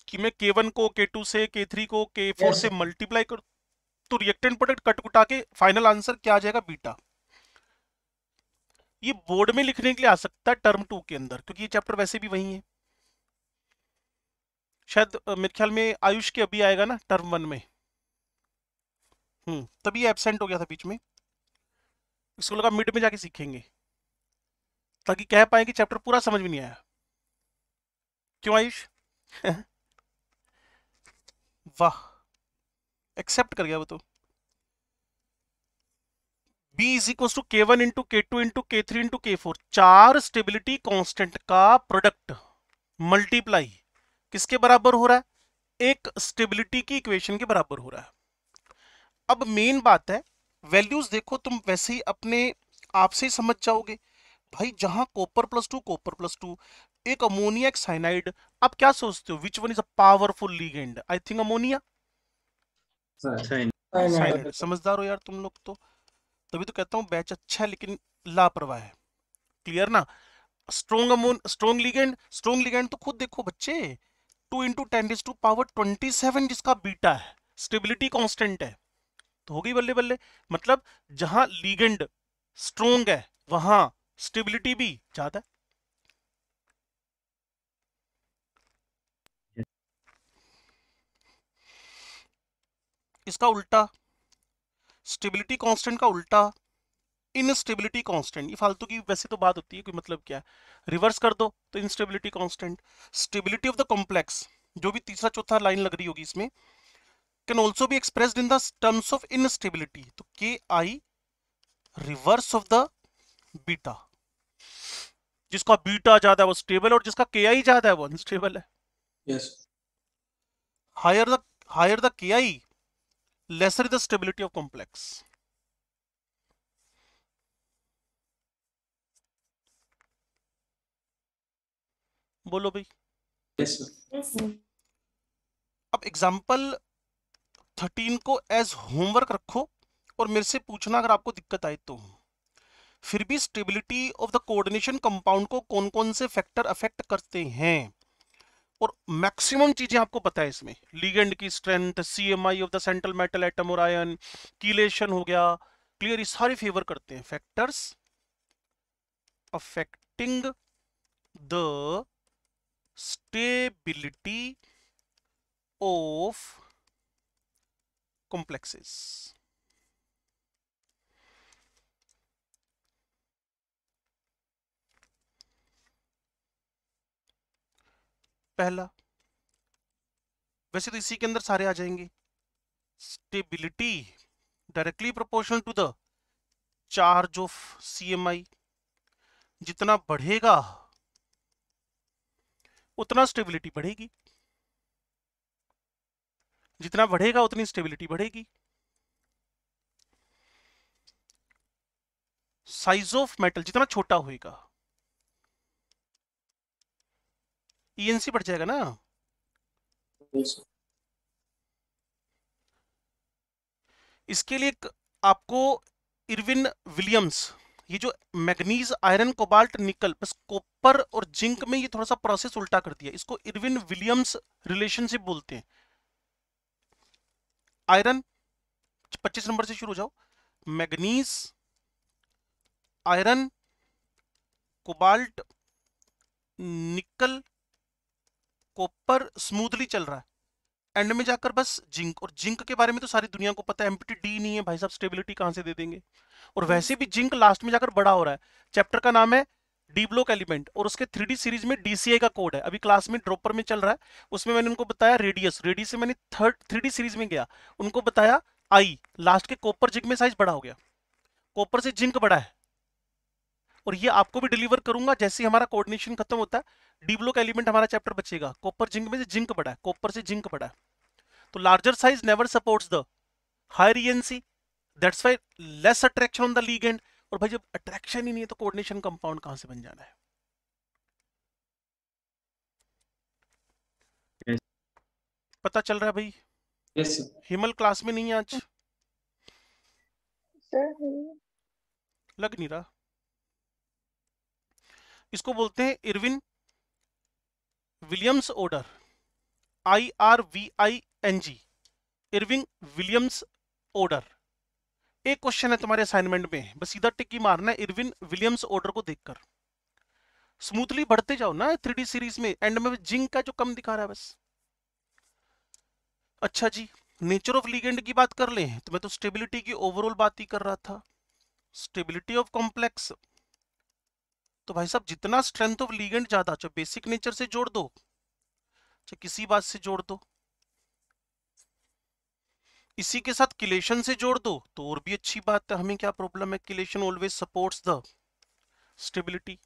कि मैं K1 को K2 से, K3 को K4 Yes, से sir. मल्टीप्लाई कर तो रिएक्टेंट प्रोडक्ट कट कुटा के फाइनल आंसर क्या आ जाएगा? बीटा। ये बोर्ड में लिखने के लिए आ सकता है टर्म 2 के अंदर, क्योंकि ये चैप्टर वैसे भी वही है। शायद मेरे ख्याल में आयुष के अभी आएगा ना टर्म 1 में। तभी एब्सेंट हो गया था बीच में, इसको लगा मिड में जाके सीखेंगे ताकि कह पाए कि चैप्टर पूरा समझ में नहीं आया। क्यों आयुष? वाह, एक्सेप्ट कर गया वो तो। B is equal to K1 into K2 into K3 into K4, 4 stability constant का प्रोडक्ट मल्टीप्लाई किसके बराबर हो रहा है? एक स्टेबिलिटी की इक्वेशन के बराबर हो रहा है। अब मेन बात है, वैल्यूज देखो तुम वैसे ही अपने आप से ही समझ जाओगे भाई। जहां कॉपर प्लस टू, एक अमोनिया एक साइनाइड, आप क्या सोचते हो which one is a powerful ligand? I think ammonia. साइन। साइनाइड। समझदार हो यार तुम लोग तो, तभी तो कहता हूं बैच अच्छा है लेकिन लापरवाह है। क्लियर ना? स्ट्रोंग लिगेंड तो खुद देखो बच्चे, 2 इंटू 10⁻27 जिसका बीटा है, स्टेबिलिटी कांस्टेंट है, तो हो गई बल्ले बल्ले। मतलब जहां लिगेंड स्ट्रोंग है वहां स्टेबिलिटी भी ज्यादा है। इसका उल्टा, स्टेबिलिटी कांस्टेंट का उल्टा इनस्टेबिलिटी कांस्टेंट। ये फालतू की वैसे तो बात होती है, कोई मतलब क्या है, रिवर्स कर दो तो instability constant. Stability of the complex, जो भी तीसरा चौथा लाइन लग रही होगी इसमें, can also be expressed in the terms of instability, तो KI reverse of the beta. जिसका बीटा ज्यादा है वो स्टेबल, और जिसका KI ज्यादा है वो अनस्टेबल है। Yes. Higher the KI lesser the stability of complex. बोलो भाई। Yes, sir. Yes, sir. अब एग्जाम्पल 13 को एज होमवर्क रखो और मेरे से पूछना अगर आपको दिक्कत आए तो। फिर भी stability of the coordination compound को कौन कौन से फैक्टर अफेक्ट करते हैं, और मैक्सिमम चीजें आपको पता है इसमें। लिगेंड की strength, CMI of the central metal atom और आयन, कीलेशन हो गया। क्लियर? ये सारे फेवर करते हैं। Factors affecting the stability of complexes। पहला, वैसे तो इसी के अंदर सारे आ जाएंगे, stability directly proportional to the charge of CMI। जितना बढ़ेगा उतना स्टेबिलिटी बढ़ेगी, जितना बढ़ेगा उतनी स्टेबिलिटी बढ़ेगी। साइज ऑफ मेटल जितना छोटा होएगा ENC बढ़ जाएगा ना। Yes, sir. इसके लिए एक आपको इरविन विलियम्स, ये जो मैग्नीज, आयरन, कोबाल्ट, निकल, बस कॉपर और जिंक में ये थोड़ा सा प्रोसेस उल्टा कर दिया, इसको इरविन विलियम्स रिलेशनशिप बोलते हैं। आयरन 25 नंबर से शुरू हो जाओ, मैग्नीज, आयरन, कोबाल्ट, निकल, कॉपर स्मूथली चल रहा है, एंड में जाकर बस जिंक, और जिंक के बारे में तो सारी दुनिया को पता है, एम्प्टी डी नहीं है भाई साहब, स्टेबिलिटी कहां से दे देंगे। और वैसे भी जिंक लास्ट में जाकर बड़ा हो रहा है। चैप्टर का नाम है डी ब्लॉक एलिमेंट, और उसके 3D सीरीज में DCA का कोड है, अभी क्लास में ड्रॉपर में चल रहा है, उसमें मैंने उनको बताया रेडियस, रेडियस से मैंने 3D सीरीज में गया, उनको बताया आई, लास्ट के कॉपर जिंक में साइज बड़ा हो गया, कॉपर से जिंक बड़ा है। और ये आपको भी डिलीवर करूंगा जैसे हमारा कोऑर्डिनेशन खत्म होता है, डी ब्लॉक एलिमेंट हमारा चैप्टर बचेगा, कॉपर जिंक में से जिंक बड़ा है, कॉपर से जिंक बड़ा है। तो larger size never supports the higher ENC, that's why less attraction on the ligand. और भाई जब अट्रैक्शन ही नहीं है तो कोऑर्डिनेशन कंपाउंड कहां से बन जाना है? Yes. पता चल रहा है भाई? Yes, sir. हिमल क्लास में नहीं है आज, सर लग नहीं रहा। इसको बोलते हैं Irwin Williams order, IRVING, Irwin Williams order. एक क्वेश्चन है तुम्हारे असाइनमेंट में, बस सीधा टिक ही मारना है इरविन विलियम्स ऑर्डर को देखकर। स्मूथली बढ़ते जाओ ना 3D सीरीज में, एंड में जिंक का जो कम दिखा रहा है बस। अच्छा जी, नेचर ऑफ लिगेंड की बात कर लें तो मैं तो स्टेबिलिटी की ओवरऑल बात ही कर रहा था। स्टेबिलिटी ऑफ कॉम्प्लेक्स, तो भाई साहब जितना स्ट्रेंथ ऑफ लिगेंड ज्यादा, चाहे बेसिक नेचर से जोड़ दो चाहे किसी बात से जोड़ दो, इसी के साथ किलेशन से जोड़ दो तो और भी अच्छी बात है, हमें क्या प्रॉब्लम है? Chelation always supports the stability,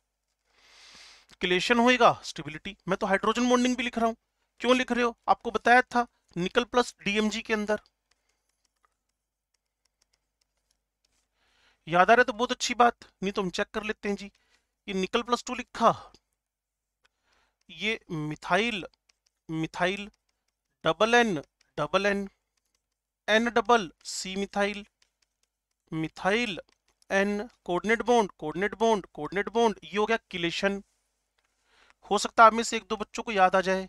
chelation होएगा स्टेबिलिटी। मैं तो हाइड्रोजन बॉन्डिंग भी लिख रहा हूं, क्यों लिख रहे हो? आपको बताया था निकल प्लस DMG के अंदर, याद आ रहा है तो बहुत अच्छी बात, नहीं तो हम चेक कर लेते हैं जी। ये निकल प्लस 2 लिखा, ये methyl, methyl double N double N, N double C methyl, methyl N coordinate bond, coordinate bond, coordinate bond, ये हो गया किलेशन। हो सकता है आप में से एक दो बच्चों को याद आ जाए,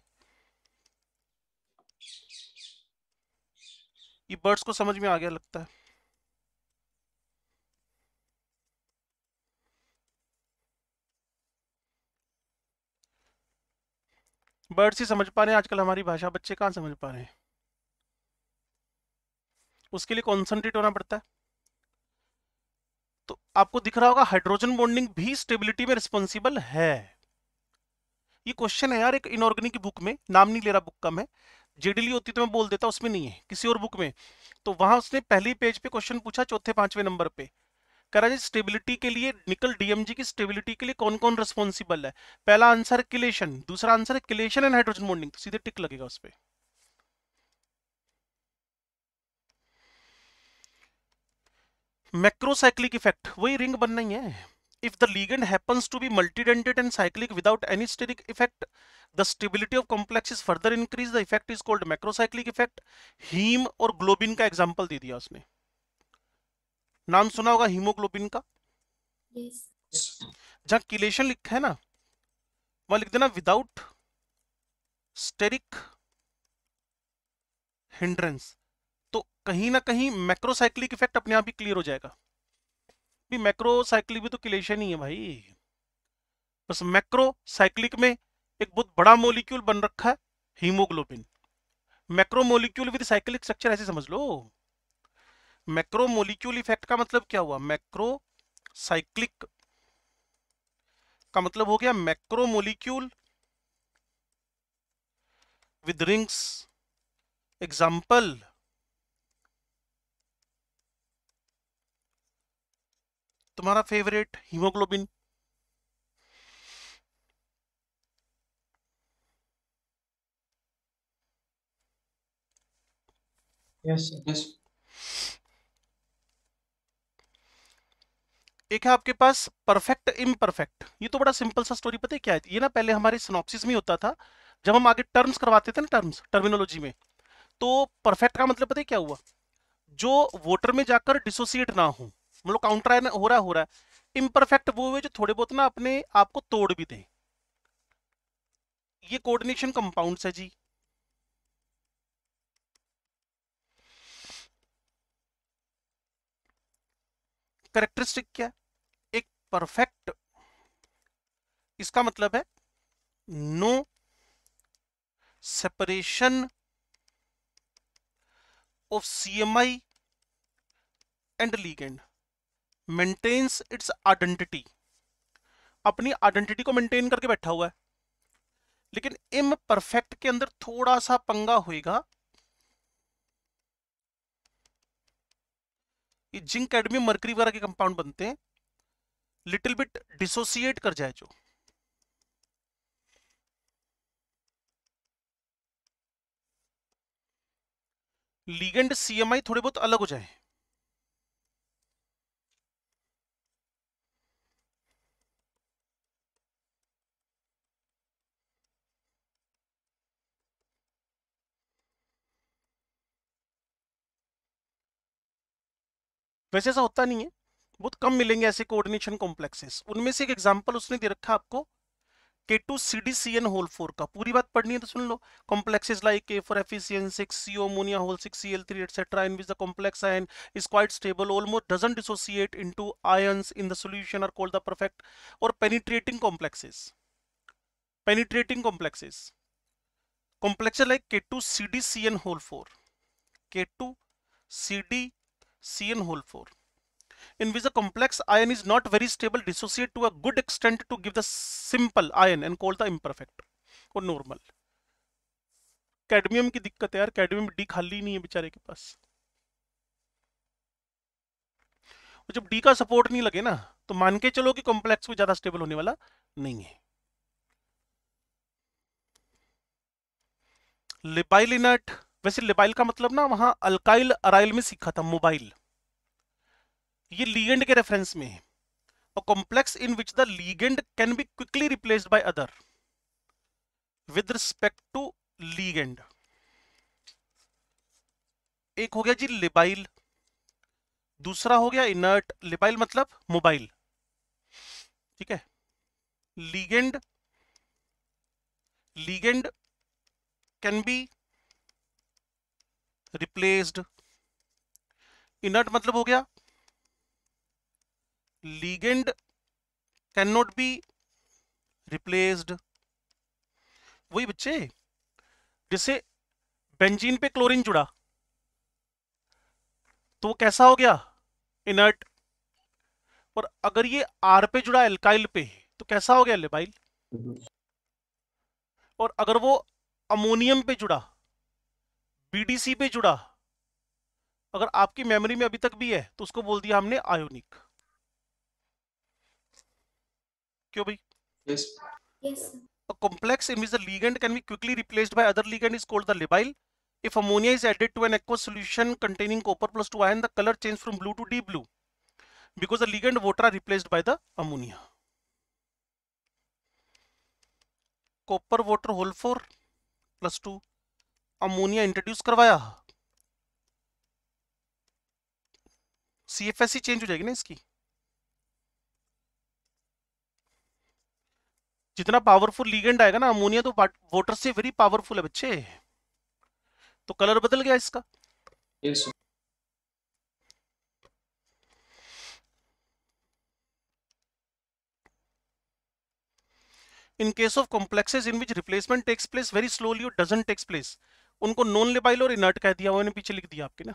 ये बर्ड्स को समझ में आ गया लगता है। बर्ड्स ही समझ पा रहे हैं आजकल हमारी भाषा, बच्चे कहाँ समझ पा रहे हैं? उसके लिए कॉन्सेंट्रेट होना पड़ता है। तो आपको दिख रहा होगा हाइड्रोजन बॉन्डिंग भी स्टेबिलिटी में रिस्पॉन्सिबल है। ये क्वेश्चन है यार एक इनऑर्गेनिक बुक में, नाम नहीं ले रहा बुक का मैं, जेडीली होती तो मैं बोल देता, उसमें नहीं है, किसी और बुक में। तो वहां उसने पहली पेज पे क्वेश्चन पूछा, चौथे पांचवें नंबर पे, कह रहा है स्टेबिलिटी के लिए, निकल DMG की स्टेबिलिटी के लिए कौन कौन रिस्पॉन्सिबल है? पहला आंसर है किलेशन, दूसरा आंसर है किलेशन एंड हाइड्रोजन बॉन्डिंग, तो सीधे टिक लगेगा उस पे। मैक्रोसाइक्लिक इफेक्ट, वही रिंग बनना ही है। If the ligand happens to be multidentate and cyclic without any steric effect, the stability of complex is further increased. The effect is called macrocyclic effect. Haem और globin का example दे दिया उसने, नाम सुना होगा हीमोग्लोबिन का। Yes. जहां किलेशन लिखा है ना, वहां लिख देना विदाउट स्टेरिक हिंड्रेंस, तो कहीं ना कहीं मैक्रोसाइक्लिक इफेक्ट अपने आप ही क्लियर हो जाएगा। मैक्रोसाइक्लिक भी तो किलेशन ही है भाई, बस मैक्रोसाइक्लिक में एक बहुत बड़ा मॉलिक्यूल बन रखा है haemoglobin. Macro molecule with cyclic structure ऐसे समझ लो। मैक्रो मॉलिक्यूल इफेक्ट का मतलब क्या हुआ? मैक्रो साइक्लिक का मतलब हो गया macro molecule with rings, example तुम्हारा favourite haemoglobin. Yes, sir. Yes. एक है आपके पास परफेक्ट इम्परफेक्ट, ये तो बड़ा सिंपल सा स्टोरी, पता है क्या है? ये ना पहले हमारे सिनॉप्सिस में होता था, जब हम आगे टर्म्स करवाते थे ना, टर्मिनोलॉजी में, तो परफेक्ट का मतलब पता है क्या हुआ? जो वोटर में जाकर डिसोसिएट ना हो, मतलब काउंटर आयन हो रहा है। इम्परफेक्ट वो हुए जो थोड़े बहुत ना अपने आप को तोड़ भी दें। ये कोऑर्डिनेशन कंपाउंड्स है जी। कैरेक्टरिस्टिक क्या है? एक परफेक्ट, इसका मतलब है no separation of CMI and ligand, maintains its identity, अपनी आइडेंटिटी को मेंटेन करके बैठा हुआ है। लेकिन इम्परफेक्ट के अंदर थोड़ा सा पंगा होएगा, ये जिंक कैडमियम मरकरी वगैरह के कंपाउंड बनते हैं, लिटिल बिट डिसोसिएट कर जाए जो, लीगेंड CMI थोड़े बहुत अलग हो जाए। वैसे ऐसा होता नहीं है, बहुत कम मिलेंगे ऐसे कोऑर्डिनेशन कॉम्प्लेक्सेस। उनमें से एक एग्जांपल उसने दे रखा आपको K2CDCN होल 4 का। पूरी बात पढ़नी है तो सुन लो। Complexes like K for Fe6, CO ammonia whole 6, Cl3 etc. in which the complex ion is quite stable, almost doesn't dissociate into ions in the solution, are called the perfect or penetrating complexes. Penetrating complexes. Complexes like K2CDCN whole 4, K2CDCN whole 4, in which the complex ion is not very stable, dissociate to a good extent to give the simple ion and called the imperfect or normal. Cadmium की दिक्कत है यार, cadmium D खाली नहीं है बेचारे के पास। और जब डी का सपोर्ट नहीं लगे ना तो मान के चलो कि कॉम्प्लेक्स को ज्यादा स्टेबल होने वाला नहीं है। लिबाइल इनर्ट, वैसे लिबाइल का मतलब ना वहां अल्काइल अराइल में सीखा था, मोबाइल। ये लीगेंड के रेफरेंस में है। A complex in which the ligand can be quickly replaced by other with respect to ligand। एक हो गया जी लिबाइल, दूसरा हो गया इनर्ट। लिबाइल मतलब मोबाइल, ठीक है। ligand can be replaced, inert मतलब हो गया ligand cannot be replaced। वही बच्चे, जैसे बेंजीन पे क्लोरीन जुड़ा तो वो कैसा हो गया? इनर्ट। और अगर ये R पे जुड़ा एल्काइल पे तो कैसा हो गया? लिबाइल। और अगर वो अमोनियम पे जुड़ा, BDC पे जुड़ा, अगर आपकी मेमोरी में अभी तक भी है तो उसको बोल दिया हमने आयोनिक। क्यों भाई? Yes. Yes, sir. A complex in which the ligand can be quickly replaced by other ligand is called the labile. If ammonia is added to an aqueous solution containing copper plus 2 ion, the color changes from blue to deep blue because the ligand water are replaced by the ammonia. Copper water whole 4 plus 2 ammonia introduce करवाया, CFSE change हो जाएगी ना इसकी। जितना powerful ligand आएगा ना ammonia, तो water से वेरी पावरफुल है बच्चे, तो कलर बदल गया इसका। Yes. In case of complexes in which replacement takes place very slowly or doesn't takes place, उनको नॉन लिबाइल और इनर्ट कह दिया, मैंने पीछे लिख दिया आपके ना।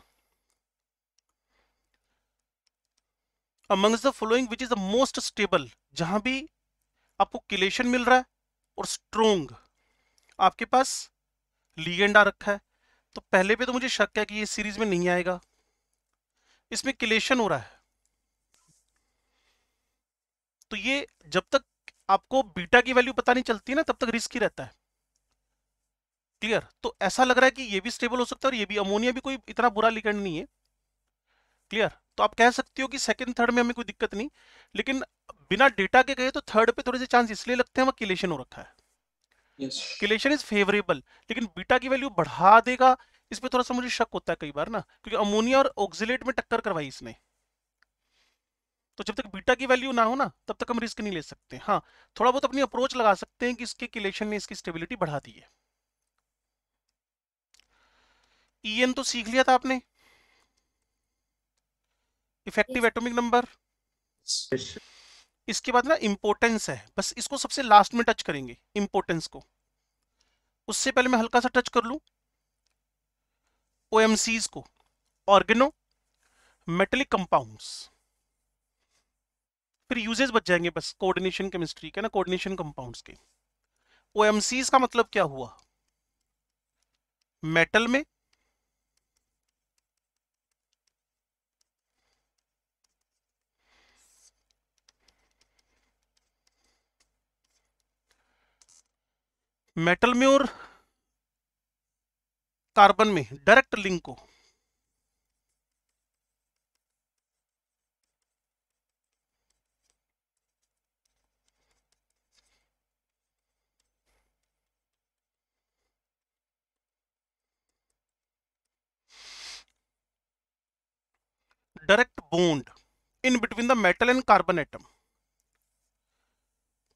Amongst the following which is the most stable, जहां भी आपको किलेशन मिल रहा है और स्ट्रोंग आपके पास लीगेंड आ रखा है, तो पहले पे तो मुझे शक है कि ये सीरीज में नहीं आएगा, इसमें किलेशन हो रहा है। तो ये जब तक आपको बीटा की वैल्यू पता नहीं चलती ना तब तक रिस्क ही रहता है। क्लियर? तो ऐसा लग रहा है कि ये भी स्टेबल हो सकता है और ये भी, अमोनिया भी कोई इतना बुरा लिगेंड नहीं है। क्लियर? तो आप कह सकते हो कि सेकंड थर्ड में हमें कोई दिक्कत नहीं, लेकिन बिना डेटा के गए तो थर्ड पे थोड़े से चांस इसलिए लगते हैं वहां किलेशन हो रखा है। Yes. किलेशन इज फेवरेबल, लेकिन बीटा की वैल्यू बढ़ा देगा इस पे थोड़ा सा मुझे शक होता है कई बार ना, क्योंकि अमोनिया और ऑक्सिलेट में टक्कर करवाई इसने, तो जब तक बीटा की वैल्यू ना हो ना तब तक हम रिस्क नहीं ले सकते। हाँ, थोड़ा बहुत अपनी अप्रोच लगा सकते हैं कि इसके किलेशन ने इसकी स्टेबिलिटी बढ़ा दी है। ईएन तो सीख लिया था आपने, effective Yes. Atomic number. Yes, sir. इसके बाद ना इंपोर्टेंस है, बस इसको सबसे लास्ट में टच करेंगे इंपोर्टेंस को। उससे पहले मैं हल्का सा टच कर लूं ओएमसीज को, ऑर्गेनो मेटेलिक कंपाउंड्स, फिर यूजेस बच जाएंगे बस कोऑर्डिनेशन केमिस्ट्री के ना, कोऑर्डिनेशन कंपाउंड्स के। ओएमसीज का मतलब क्या हुआ, मेटल में और कार्बन में डायरेक्ट लिंक को direct bond in between the metal and carbon atom,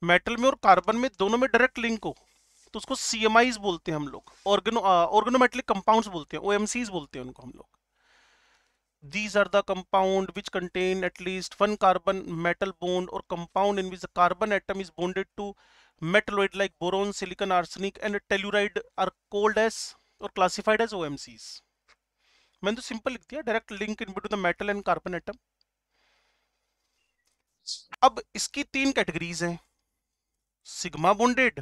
metal में और कार्बन में दोनों में डायरेक्ट लिंक हो तो उसको सीएमआईज बोलते हैं हम लोग, ऑर्गेनोमेटेलिक कंपाउंड्स बोलते हैं, ओएमसीज बोलते हैं उनको हम लोग। These are the compound which contain at least one carbon metal bond or compound in which the carbon atom is bonded to metalloid like boron, silicon, arsenic and telluride are called as or classified as OMCs. मैंने तो simple लिख दिया, direct link in between the metal and carbon atom. अब इसकी तीन categories हैं, sigma bonded,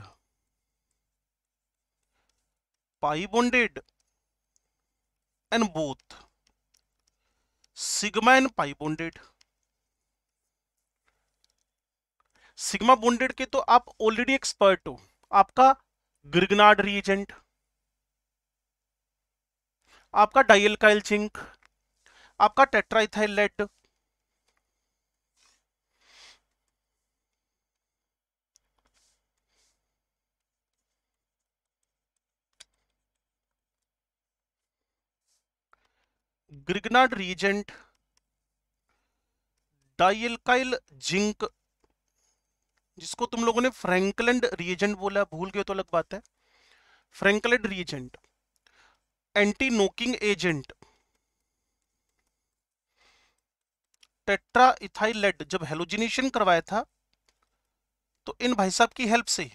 pi bonded and both. Sigma and pi bonded, sigma bonded के तो आप ऑलरेडी एक्सपर्ट हो, आपका ग्रिग्नार्ड रिएजेंट, आपका डाइएल्काइल जिंक, आपका tetraethyl lead, Grignard reagent, dialkyl zinc, जिसको तुम लोगों ने फ्रैंकलैंड रिएजेंट बोला, भूल गए तो अलग बात है, Frankland reagent, anti knocking agent, tetra ethyl lead. जब हेलोजिनेशन करवाया था तो इन भाई साहब की हेल्प से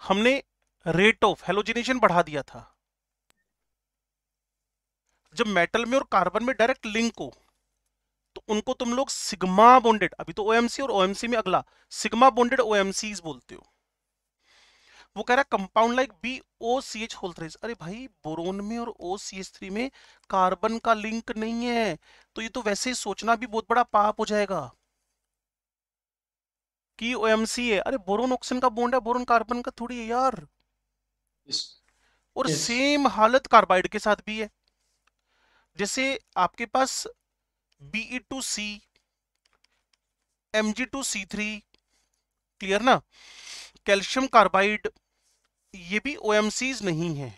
हमने रेट ऑफ हेलोजिनेशन बढ़ा दिया था। जब मेटल में और कार्बन में डायरेक्ट लिंक हो तो उनको तुम लोग सिग्मा बॉन्डेड, अभी तो ओएमसी और ओएमसी में अगला सिग्मा बॉन्डेड ओएमसीज बोलते हो। वो कह रहा है कंपाउंड लाइक BOCH होल थ्रेस। अरे भाई, बोरोन में और OCH3 में कार्बन का लिंक नहीं है, तो ये तो वैसे ही सोचना भी बहुत बड़ा पाप हो जाएगा कि OMC है। अरे बोरोन ऑक्सीजन का बॉन्ड है, बोरोन कार्बन का थोड़ी है यार। Yes. और Yes. सेम हालत कार्बाइड के साथ भी है, जैसे आपके पास Be2C, Mg2C3, क्लियर ना, कैल्शियम कार्बाइड, ये भी OMCs नहीं है।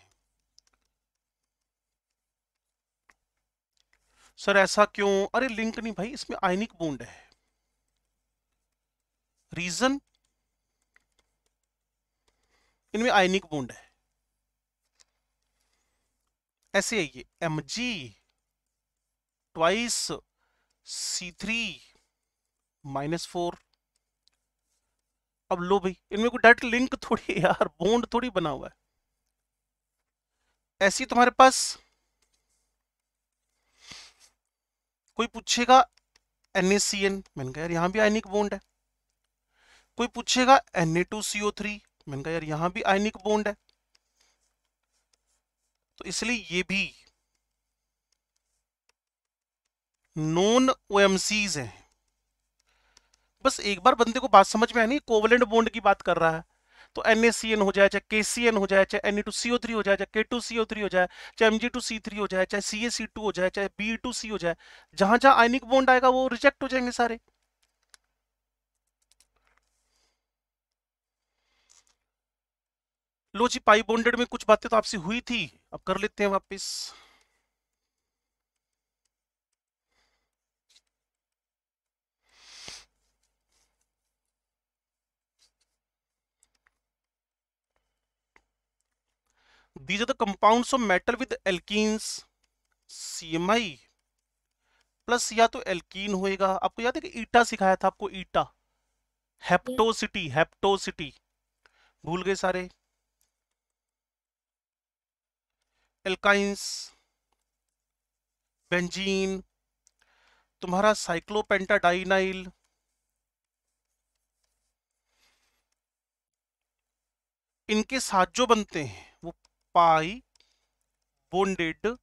सर ऐसा क्यों? अरे लिंक नहीं भाई, इसमें आयनिक बॉन्ड है। रीजन, इनमें आयनिक बॉन्ड है। ऐसे है ये Mg ट्वाइस C3 -4। अब लो भाई, इनमें कोई डायरेक्ट लिंक थोड़ी है यार, बॉन्ड थोड़ी बना हुआ है। ऐसी तुम्हारे पास कोई पूछेगा NaCN, मैंने कहा यार यहां भी आयनिक बॉन्ड है। कोई पूछेगा Na2CO3, मैंने कहा यार यहां भी आयनिक बॉन्ड है। तो इसलिए ये भी नॉन OMCs हैं। बस एक बार बंदे को बात समझ में आनी, कोवलेंट बॉन्ड की बात कर रहा है तो NaCN हो जाए, चाहे KCN हो जाए, चाहे Na2CO3 हो जाए, चाहे K2CO3 हो जाए, चाहे Mg2C3 हो जाए, चाहे CaC2 हो जाए, चाहे Be2C हो जाए, जहां जहां आयनिक बॉन्ड आएगा वो रिजेक्ट हो जाएंगे सारे। लो जी, पाई बॉन्डेड में कुछ बातें तो आपसे हुई थी, अब कर लेते हैं वापस। These are the compounds of metal with alkenes, CMI plus या तो एल्कीन होएगा। आपको याद है कि ईटा सिखाया था आपको, ईटा, हेप्टोसिटी, हेप्टोसिटी भूल गए सारे। एल्काइंस, बेंजीन, तुम्हारा साइक्लोपेंटाडाइनाइल, इनके साथ जो बनते हैं वो पाई बॉन्डेड।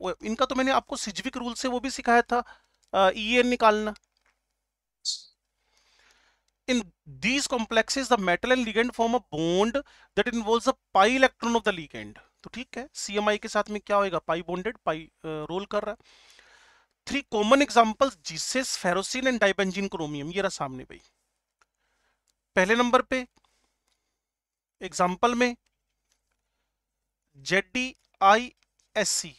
इनका तो मैंने आपको सिज्विक रूल से वो भी सिखाया था, EN निकालना। In these complexes, the metal and ligand form a bond that involves a pi electron of the ligand. तो ठीक है, CMI के साथ में क्या होएगा, पाई बॉन्डेड, पाई रोल कर रहा है। 3 कॉमन एग्जांपल्स, जिसेस, फेरोसिन एंड डाइबेंजीन क्रोमियम, ये रहा सामने भाई। पहले नंबर पे एग्जांपल में ZdISC,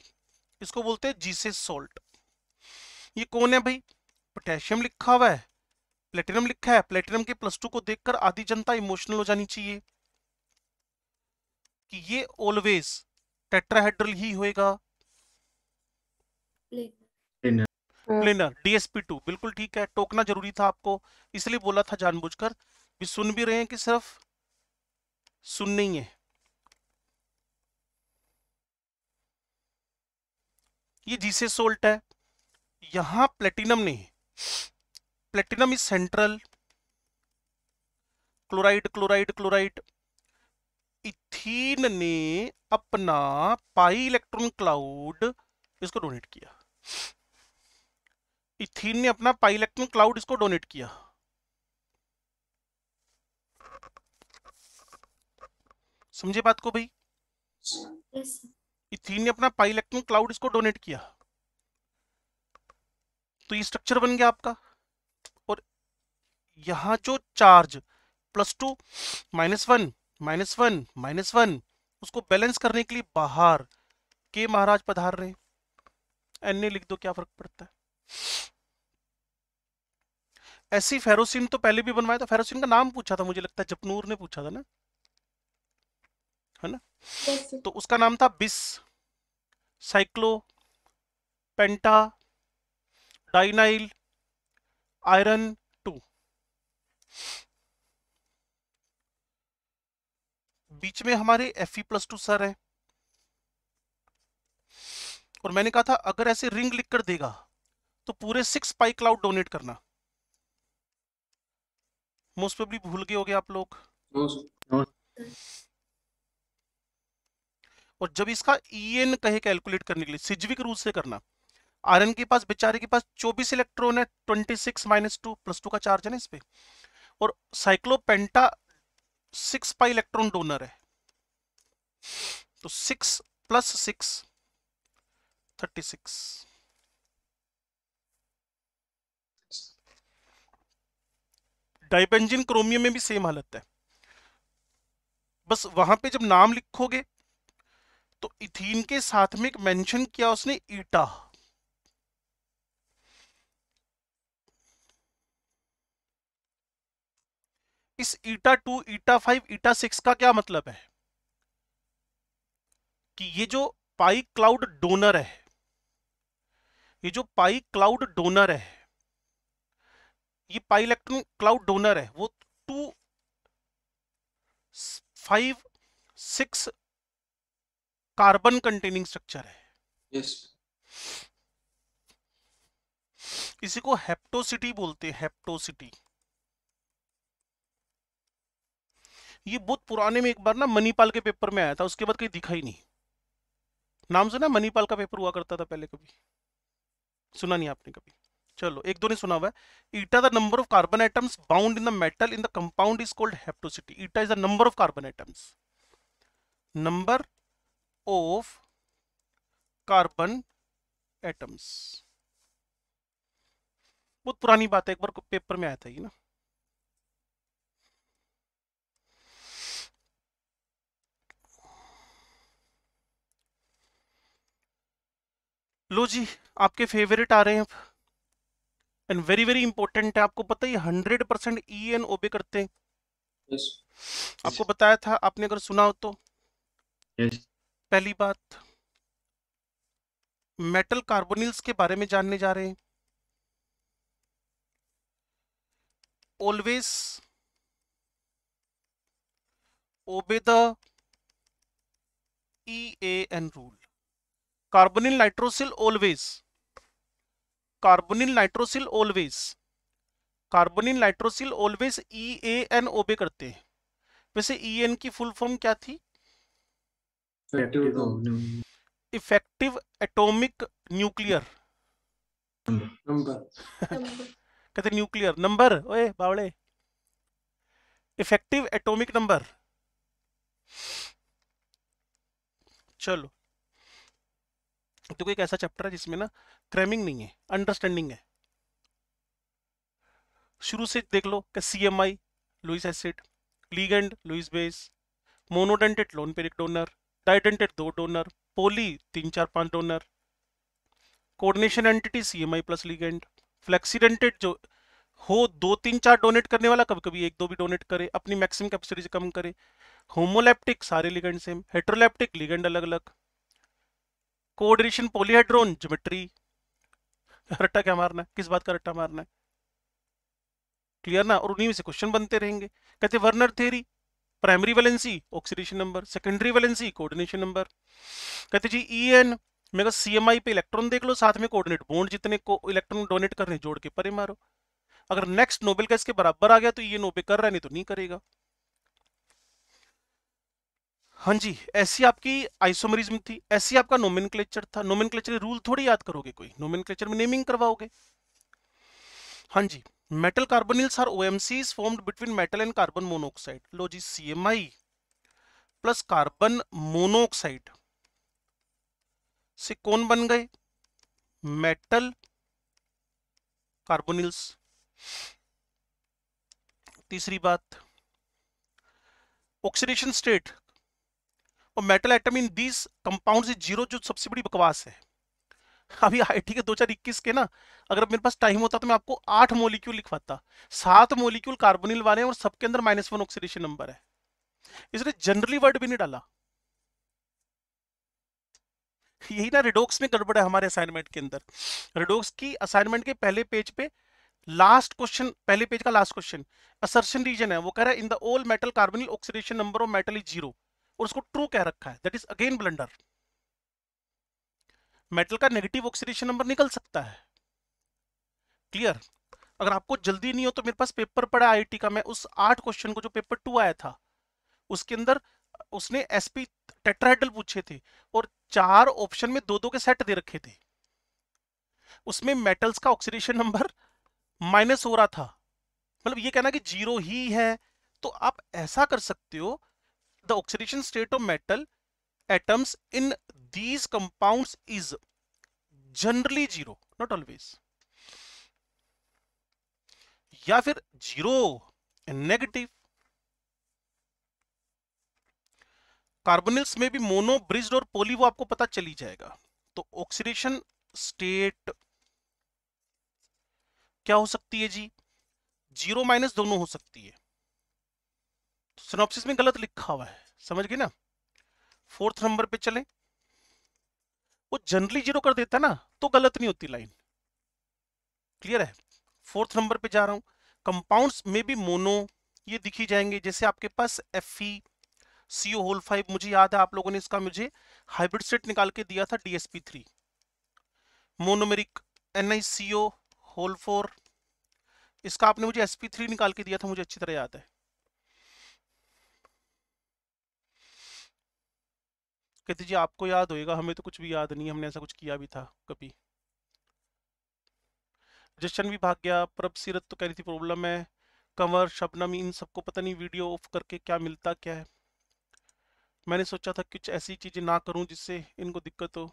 इसको बोलते हैं जीसेस सॉल्ट। ये कौन है भाई, पोटेशियम लिखा हुआ है, प्लेटिनम लिखा है। प्लेटिनम के +2 को देखकर आधी जनता इमोशनल हो जानी चाहिए कि ये ऑलवेज टेट्राहेड्रल ही होएगा, प्लेनर, DsP2, बिल्कुल ठीक है। टोकना जरूरी था आपको, इसलिए बोला था जानबूझकर। भी सुन भी रहे हैं कि सिर्फ सुन नहीं है। ये जीसे सोल्ट है, यहां प्लेटिनम नहीं, platinum is central, chloride chloride chloride. Ethene ने अपना पाई इलेक्ट्रॉन क्लाउड इसको डोनेट किया, इथीन ने अपना पाई इलेक्ट्रॉन क्लाउड इसको डोनेट किया। समझे बात को भाई? Yes, sir. इथीन ने अपना पाई इलेक्ट्रॉन क्लाउड इसको डोनेट किया, तो ये स्ट्रक्चर बन गया आपका। और यहां जो चार्ज +2 -1 -1 -1, उसको बैलेंस करने के लिए बाहर के महाराज पधार रहे हैं। एन लिख दो, क्या फर्क पड़ता है। ऐसी फेरोसिन तो पहले भी बनवाया था, फेरोसिन का नाम पूछा था, मुझे लगता है जपनूर ने पूछा था ना, है ना? Yes, sir. तो उसका नाम था बिस साइक्लो पेंटा डाइनाइल आयरन 2। बीच में हमारे Fe+2 सर है, और मैंने कहा था अगर ऐसे रिंग लिख कर देगा तो पूरे 6 पाई क्लाउड डोनेट करना। मोस्ट प्रोबेबली भूल गए होगे आप लोग। और जब इसका EN कहे कैलकुलेट करने के लिए सिज्विक रूल से करना। आयरन के पास, बेचारे के पास 24 इलेक्ट्रॉन है, 26 -2 +2 का चार्ज है ना इस पे। और साइक्लोपेंटा 6 पाई इलेक्ट्रॉन डोनर है, तो 6 + 6 36। डाइबेंजीन क्रोमियम में भी सेम हालत है, बस वहां पे जब नाम लिखोगे तो इथीन के साथ में एक मेंशन किया उसने ईटा। इस ईटा 2 ईटा 5 ईटा 6 का क्या मतलब है कि ये जो पाई क्लाउड डोनर है, ये जो पाई क्लाउड डोनर है, ये पाई इलेक्ट्रॉन क्लाउड डोनर है, वो 2 5 6 कार्बन कंटेनिंग स्ट्रक्चर है। Yes. इसी को हेप्टोसिटी बोलते हैं, हेप्टोसिटी। ये बहुत पुराने में एक बार ना मणिपाल के पेपर में आया था, उसके बाद कहीं दिखा ही नहीं। नाम सुना, मणिपाल का पेपर हुआ करता था पहले, कभी सुना नहीं आपने कभी? चलो, एक दो ने सुना हुआ है। Eta the number of carbon atoms bound in the metal in the compound is called hapticity. Eta is the number of carbon atoms, number of carbon atoms. बहुत पुरानी बात है, एक बार पेपर में आया था ये ना। लो जी, आपके फेवरेट आ रहे हैं एंड वेरी वेरी इंपॉर्टेंट है। आपको पता ही 100% ई एन ओबे करते हैं। Yes. आपको बताया था, आपने अगर सुना हो तो। Yes. पहली बात, मेटल कार्बोनिल्स के बारे में जानने जा रहे हैं। Always obey the EAN rule. Carbonyl nitrosyl always, carbonyl nitrosyl always, carbonyl nitrosyl always EAN ओबे करते हैं। वैसे EN की फुल फॉर्म क्या थी? Effective atomic nuclear, Number. कहते न्यूक्लियर नंबर, ओए बावड़े, इफेक्टिव एटॉमिक नंबर। चलो, तो एक ऐसा चैप्टर है जिसमें ना क्रैमिंग नहीं है, अंडरस्टैंडिंग है। शुरू से देख लो कि CMI Lewis acid, ligand Lewis base, monodentate lone पेरिक donor, didentate 2 donor, poly 3 4 5 donor, coordination entity CMI plus ligand, flexidentate जो हो 2 3 4 डोनेट करने वाला, कभी कभी 1 2 भी डोनेट करे, अपनी मैक्सिमम कैपेसिटी से कम करे, होमोलैप्टिक सारे लिगेंड सेम, हेटेरोलैप्टिक लिगेंड अलग अलग, कोऑर्डिनेशन पॉलीहेड्रोन, ज्योमेट्री। रट्टा क्या मारना है, किस बात का रट्टा मारना है, क्लियर ना। और उन्हीं में से क्वेश्चन बनते रहेंगे। कहते Werner theory, primary valency oxidation number, secondary valency coordination number. कहते जी EN में CMI पे इलेक्ट्रॉन देख लो, साथ में कोऑर्डिनेट बॉन्ड जितने को इलेक्ट्रॉन डोनेट कर रहे हैं जोड़ के परे मारो। अगर नेक्स्ट नोबेल का इसके बराबर आ गया तो EN ओबे कर रहा है, नहीं तो नहीं करेगा। हाँ जी, ऐसी आपकी आइसोमरिज्म थी, ऐसी आपका नोमेनक्लेचर था। नोमेनक्लेचर रूल थोड़ी याद करोगे कोई, नोमेनक्लेचर में नेमिंग करवाओगे। हाँ जी, metal carbonyls are OMCs formed between metal and carbon monoxide. लो जी, CMI प्लस कार्बन मोनोऑक्साइड से कौन बन गए? Metal carbonyls. तीसरी बात, ऑक्सीडेशन स्टेट और metal atom in these compounds is 0, जो सबसे बड़ी बकवास है। अभी IIT के 2021 के ना, अगर मेरे पास टाइम होता तो मैं आपको 8 मॉलिक्यूल लिखवाता। 7 मॉलिक्यूल कार्बोनिल वाले हैं और सबके अंदर -1 ऑक्सीडेशन नंबर है। इसलिए जनरली वर्ड भी नहीं डाला। यही ना रेडोक्स में गड़बड़ है हमारे असाइनमेंट के अंदर। रेडोक्स की असाइनमेंट के पहले पेज पे लास्ट क्वेश्चन, पहले पेज का लास्ट क्वेश्चन असर्शन रीजन है, वो कह रहा है in the all metal carbonyl oxidation number of metal is 0, और उसको ट्रू कह रखा है। That is again blunder. Metal का नेगेटिव ऑक्सीडेशन नंबर निकल सकता है, क्लियर। अगर आपको जल्दी नहीं हो तो मेरे पास पेपर पड़ा IIT का, मैं उस 8 क्वेश्चन को, जो पेपर 2 आया था उसके अंदर उसने SP टेट्राहेड्रल पूछे थे और 4 ऑप्शन में 2 2 के सेट दे रखे थे। उसमें मेटल्स का ऑक्सीडेशन नंबर माइनस हो रहा था, मतलब ये कहना कि 0 ही है। तो आप ऐसा कर सकते हो, the oxidation state of metal atoms in these compounds is generally 0, not always, या फिर 0 नेगेटिव। कार्बोनिल्स में भी मोनो, ब्रिज्ड और पोली, वो आपको पता चली जाएगा। तो ऑक्सीडेशन स्टेट क्या हो सकती है जी? 0 - दोनों हो सकती है। सिनॉप्सिस में गलत लिखा हुआ है, समझ गए ना। 4th नंबर पे चलें। वो जनरली 0 कर देता ना तो गलत नहीं होती लाइन, क्लियर है। 4th नंबर पे जा रहा हूं। कंपाउंड्स में भी मोनो, ये दिखी जाएंगे, जैसे आपके पास FeCO5, मुझे याद है आप लोगों ने इसका मुझे हाइब्रिड सेट निकाल के दिया था DsP3। मोनोमेरिक NiCO4, इसका आपने मुझे sp3 निकाल के दिया था, मुझे अच्छी तरह याद है। कहते जी आपको याद होएगा, हमें तो कुछ भी याद नहीं, हमने ऐसा कुछ किया भी था कभी। जशन भी भाग गया। प्रभ सीरत तो कह रही थी प्रॉब्लम है। कंवर, शबनम, इन सबको पता नहीं वीडियो ऑफ करके क्या मिलता क्या है। मैंने सोचा था कुछ ऐसी चीजें ना करूं जिससे इनको दिक्कत हो,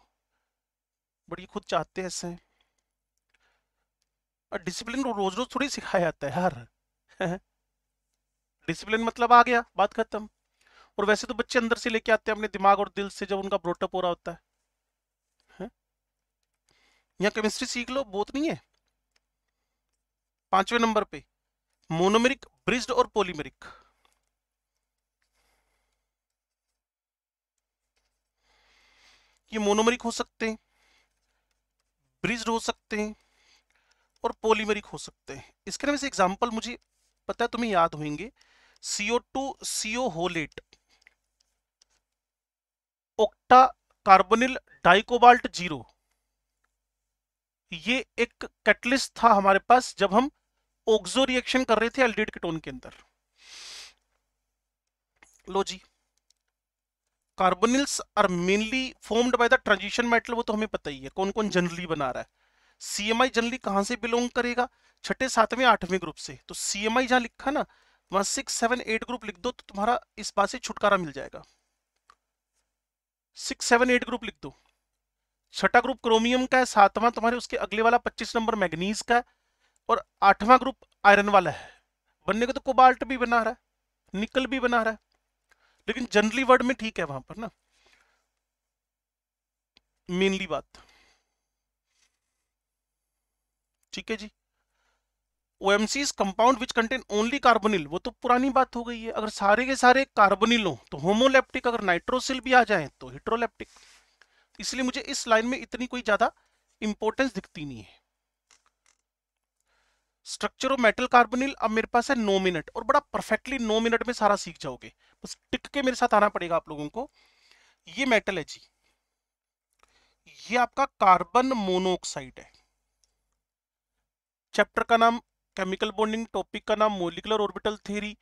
बट ये खुद चाहते हैं ऐसे। और डिसिप्लिन को रोज रोज थोड़ी सिखाया जाता है यार। डिसिप्लिन मतलब आ गया, बात खत्म। और वैसे तो बच्चे अंदर से लेके आते हैं अपने दिमाग और दिल से, जब उनका ब्रोटअप हो रहा होता है। यहाँ केमिस्ट्री सीख लो, बहुत नहीं है। 5वें नंबर पे मोनोमेरिक, ब्रिज्ड और पॉलीमेरिक। ये मोनोमेरिक हो सकते हैं, ब्रिज्ड हो सकते हैं और पॉलीमेरिक हो सकते हैं। इसके नाम से एग्जांपल मुझे पता है तुम्हें याद होंगे, CO2 CO होलेट, ऑक्टा कार्बोनिल डाइकोबाल्ट 0। ये एक कैटलिस्ट था हमारे पास जब हम ऑक्सो रिएक्शन कर रहे थे एल्डिहाइड कीटोन के अंदर। लो जी, carbonyls are mainly formed by the transition metal, वो तो हमें पता ही है कौन कौन जनरली बना रहा है। CMI जनरली कहां से बिलोंग करेगा? छठे, सातवें, आठवें ग्रुप से। तो CMI जहां लिखा ना वहां 6, 7, 8 ग्रुप लिख दो तो तुम्हारा इस बात से छुटकारा मिल जाएगा। 6, 7, 8 ग्रुप लिख दो। छठा ग्रुप क्रोमियम का है, सातवां तुम्हारे उसके अगले वाला 25 नंबर मैग्नीज का है और आठवां ग्रुप आयरन वाला है। बनने को तो कोबाल्ट भी बना रहा है, निकल भी बना रहा है, लेकिन जनरली वर्ड में ठीक है वहां पर ना, मेनली बात। ठीक है जी। OMCs compound which contain only carbonyl, वो तो पुरानी बात हो गई है। अगर सारे के सारे कार्बोनिल हो तो होमोलेप्टिक, अगर नाइट्रोसिल भी आ जाए तो हेट्रोलेप्टिक। इसलिए मुझे इस लाइन में इतनी कोई ज्यादा इंपॉर्टेंस दिखती नहीं है। स्ट्रक्चर ऑफ मेटल कार्बोनिल अब मेरे पास है 9 मिनट, और बड़ा परफेक्टली 9 मिनट में सारा सीख जाओगे। बस टिक के मेरे साथ आना पड़ेगा आप लोगों को। ये मेटल है जी, ये आपका कार्बन मोनोऑक्साइड है। चैप्टर का नाम केमिकल बॉन्डिंग, टॉपिक का नाम मॉलिक्यूलर ऑर्बिटल थ्योरी।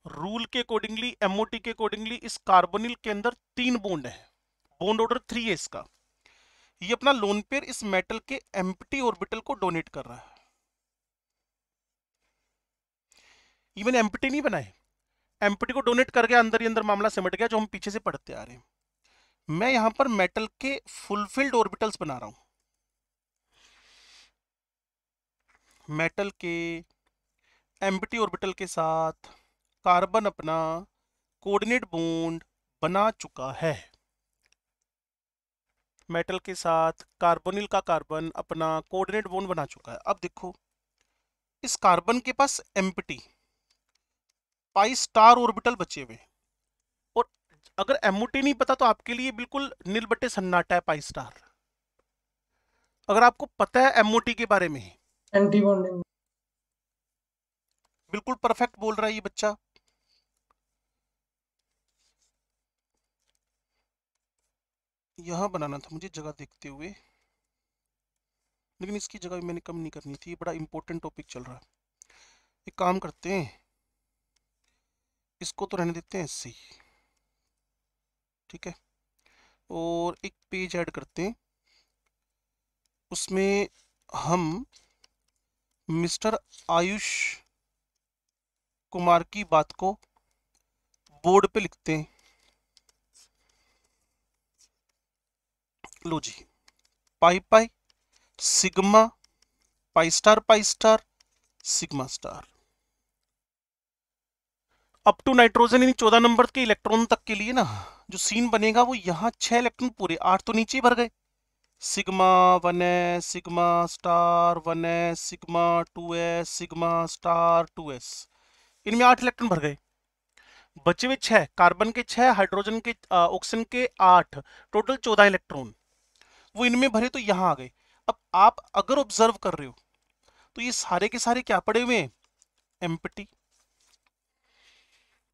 रूल के अकॉर्डिंगली, MOT के अकॉर्डिंगली इस कार्बोनिल के अंदर 3 बॉन्ड है, बॉन्ड ऑर्डर 3 है इसका। ये अपना लोन पेयर इस मेटल के एम्प्टी ऑर्बिटल को डोनेट कर रहा है। ये मैंने एम्प्टी नहीं बनाए, एम्प्टी को डोनेट कर गया, अंदर ही अंदर मामला सिमट गया, जो हम पीछे से पढ़ते आ रहे हैं। मैं यहां पर मेटल के फुलफिल्ड ऑर्बिटल्स बना रहा हूं। मेटल के एम्प्टी ऑर्बिटल के साथ कार्बन अपना कोऑर्डिनेट बॉन्ड बना चुका है। मेटल के साथ कार्बोनिल का कार्बन अपना कोऑर्डिनेट बॉन्ड बना चुका है। अब देखो, इस कार्बन के पास एम्प्टी पाई स्टार ऑर्बिटल बचे हुए, और अगर MOT नहीं पता तो आपके लिए बिल्कुल नील बट्टे सन्नाटा है पाई स्टार। अगर आपको पता है MOT के बारे में, एंटी बॉन्डिंग। बिल्कुल परफेक्ट बोल रहा है ये बच्चा। यहां बनाना था मुझे जगह देखते हुए, लेकिन इसकी जगह भी मैंने कम नहीं करनी थी, बड़ा इंपॉर्टेंट टॉपिक चल रहा है। एक काम करते हैं, इसको तो रहने देते हैं ऐसे ही, ठीक है, और एक पेज ऐड करते हैं, उसमें हम मिस्टर आयुष कुमार की बात को बोर्ड पे लिखते हैं। लो जी, pi pi sigma pi star sigma star. Up to nitrogen यानी 14 नंबर के इलेक्ट्रॉन तक के लिए ना जो सीन बनेगा वो यहाँ 6 इलेक्ट्रॉन पूरे, 8 तो नीचे ही भर गए। Sigma 1s, sigma star 1s, sigma 2s, sigma star 2s, इनमें 8 इलेक्ट्रॉन भर गए। बचे हुए 6, कार्बन के 6, हाइड्रोजन के ऑक्सीजन के 8, टोटल 14 इलेक्ट्रॉन वो इनमें भरे तो यहाँ आ गए। अब आप अगर ऑब्जर्व कर रहे हो तो ये सारे के सारे क्या पड़े हुए हैं? एम्प्टी।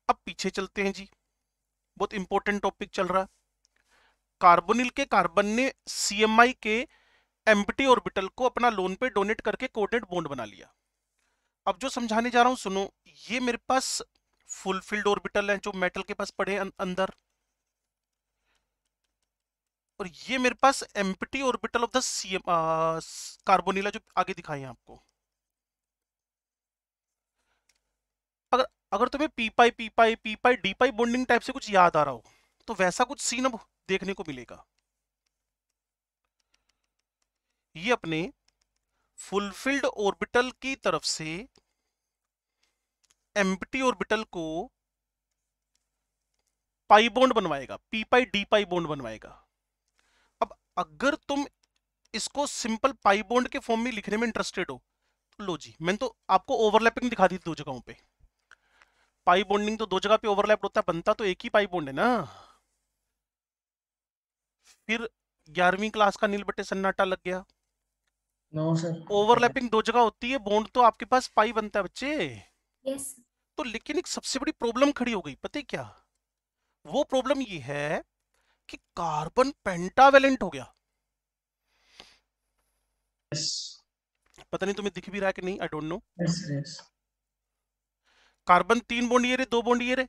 अब पीछे चलते हैं जी, बहुत इंपॉर्टेंट टॉपिक चल रहा है। कार्बोनिल के कार्बन ने CMI के एम्प्टी ऑर्बिटल को अपना लोन पे डोनेट करके कोऑर्डिनेट बॉन्ड बना लिया। अब जो समझाने जा रहा हूं सुनो, ये मेरे पास फुलफिल्ड ऑर्बिटल है जो मेटल के पास पड़े अंदर, और ये मेरे पास empty orbital of the carbonyl जो आगे दिखाई है आपको। अगर तुम्हें p pi d pi bonding type से कुछ याद आ रहा हो तो वैसा कुछ सीन अब देखने को मिलेगा। ये अपने फुलफिल्ड ऑर्बिटल की तरफ से एम्प्टी ऑर्बिटल को pi bond बनवाएगा, P pi d pi bond बनवाएगा। अब अगर तुम इसको सिंपल पाई बॉन्ड के फॉर्म में लिखने में इंटरेस्टेड हो, तो लो जी, मैंने तो आपको ओवरलैपिंग दिखा दी 2 जगहों पे। पाई बॉन्डिंग तो 2 जगह पे ओवरलैप होता है, बनता तो एक ही पाई बॉन्ड है ना। फिर 11वीं क्लास का नील बट्टे सन्नाटा लग गया। No sir. ओवरलैपिंग 2 जगह होती है, बॉन्ड तो आपके पास पाई बनता है बच्चे। यस तो लेकिन एक सबसे बड़ी प्रॉब्लम खड़ी हो गई, पता है क्या? वो प्रॉब्लम ये है कि कार्बन पेंटावेलेंट हो गया। यस पता नहीं तुम्हें दिख भी रहा है कि नहीं, I don't know. Yes yes. Carbon 3 bond ये रहे, 2 बॉन्ड ये रहे।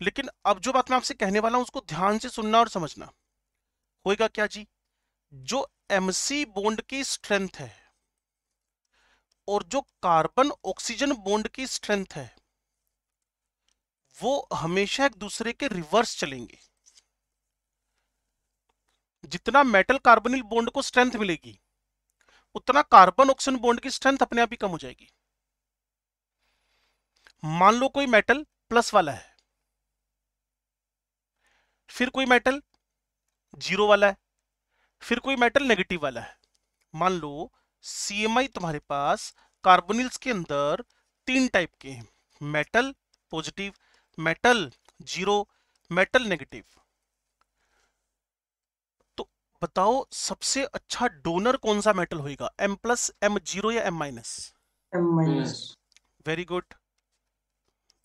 लेकिन अब जो बात मैं आपसे कहने वाला हूं उसको ध्यान से सुनना और समझना। होएगा क्या जी, जो एमसी बॉन्ड की स्ट्रेंथ है और जो कार्बन ऑक्सीजन बॉन्ड की स्ट्रेंथ है वो हमेशा एक दूसरे के रिवर्स चलेंगे। जितना मेटल कार्बोनिल बॉन्ड को स्ट्रेंथ मिलेगी उतना कार्बन ऑक्सीजन बॉन्ड की स्ट्रेंथ अपने आप ही कम हो जाएगी। मान लो कोई मेटल प्लस वाला है, फिर कोई मेटल 0 वाला है, फिर कोई मेटल नेगेटिव वाला है। मान लो CMI तुम्हारे पास कार्बोनिल्स के अंदर 3 टाइप के हैं, metal positive, metal 0, metal negative. तो बताओ सबसे अच्छा डोनर कौन सा मेटल होगा, M+, M0 या M-? Minus. Very good,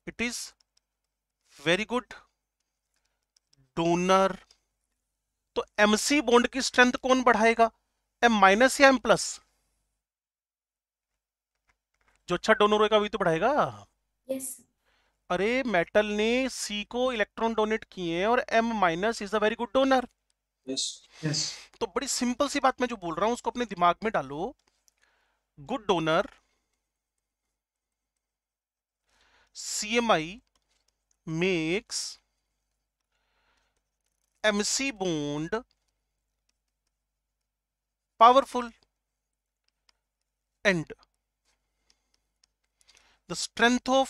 it is very good donor. तो MC बॉन्ड की स्ट्रेंथ कौन बढ़ाएगा, M- या M+? जो अच्छा डोनर होगा वही तो बढ़ाएगा। यस अरे मेटल ने C को इलेक्ट्रॉन डोनेट किए हैं और M- is a very good donor. Yes yes. तो बड़ी सिंपल सी बात मैं जो बोल रहा हूं उसको अपने दिमाग में डालो। Good donor CMI makes MC bond powerful and the strength of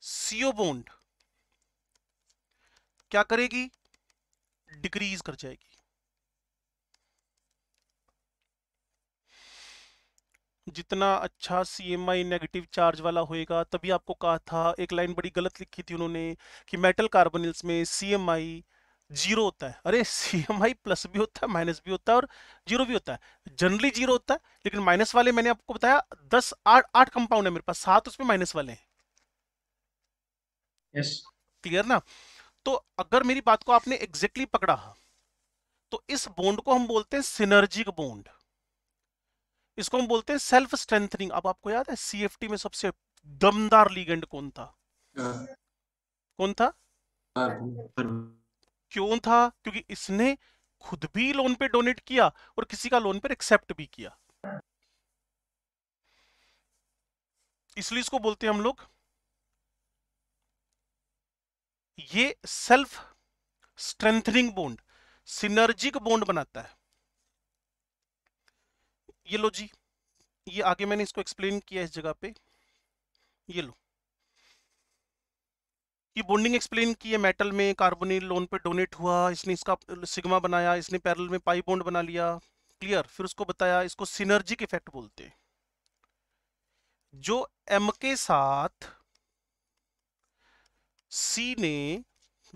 CO bond क्या करेगी, डिक्रीज कर जाएगी। जितना अच्छा CMI नेगेटिव चार्ज वाला होएगा, तभी आपको कहा था, एक लाइन बड़ी गलत लिखी थी उन्होंने कि मेटल कार्बोनिल्स में CMI 0 होता है। अरे CMI प्लस भी होता है, माइनस भी होता है और 0 भी होता है। जनरली 0 होता है, लेकिन माइनस वाले मैंने आपको बताया 10 8 कंपाउंड है मेरे पास, 7 उसमें माइनस वाले हैं। यस क्लियर ना? तो अगर मेरी बात को आपने एग्जैक्टली पकड़ा तो इस बॉन्ड को हम बोलते हैं सिनर्जिक बॉन्ड। इसको हम बोलते हैं सेल्फ स्ट्रेंथनिंग। अब आपको याद है CFT में सबसे दमदार लिगेंड कौन था? कौन था? क्यों था? क्योंकि इसने खुद भी लोन पे डोनेट किया और किसी का लोन पे एक्सेप्ट भी किया, इसलिए इसको बोलते हैं हम लोग, ये self strengthening bond, synergic bond बनाता है। ये लो जी, ये आगे मैंने इसको एक्सप्लेन किया इस जगह पे। ये लो, ये बॉन्डिंग एक्सप्लेन की है। मेटल में कार्बोनिल लोन पे डोनेट हुआ, इसने इसका सिग्मा बनाया, इसने पैरेलल में पाई बॉन्ड बना लिया। क्लियर? फिर उसको बताया, इसको सिनर्जिक इफेक्ट बोलते हैं। जो M के साथ C ने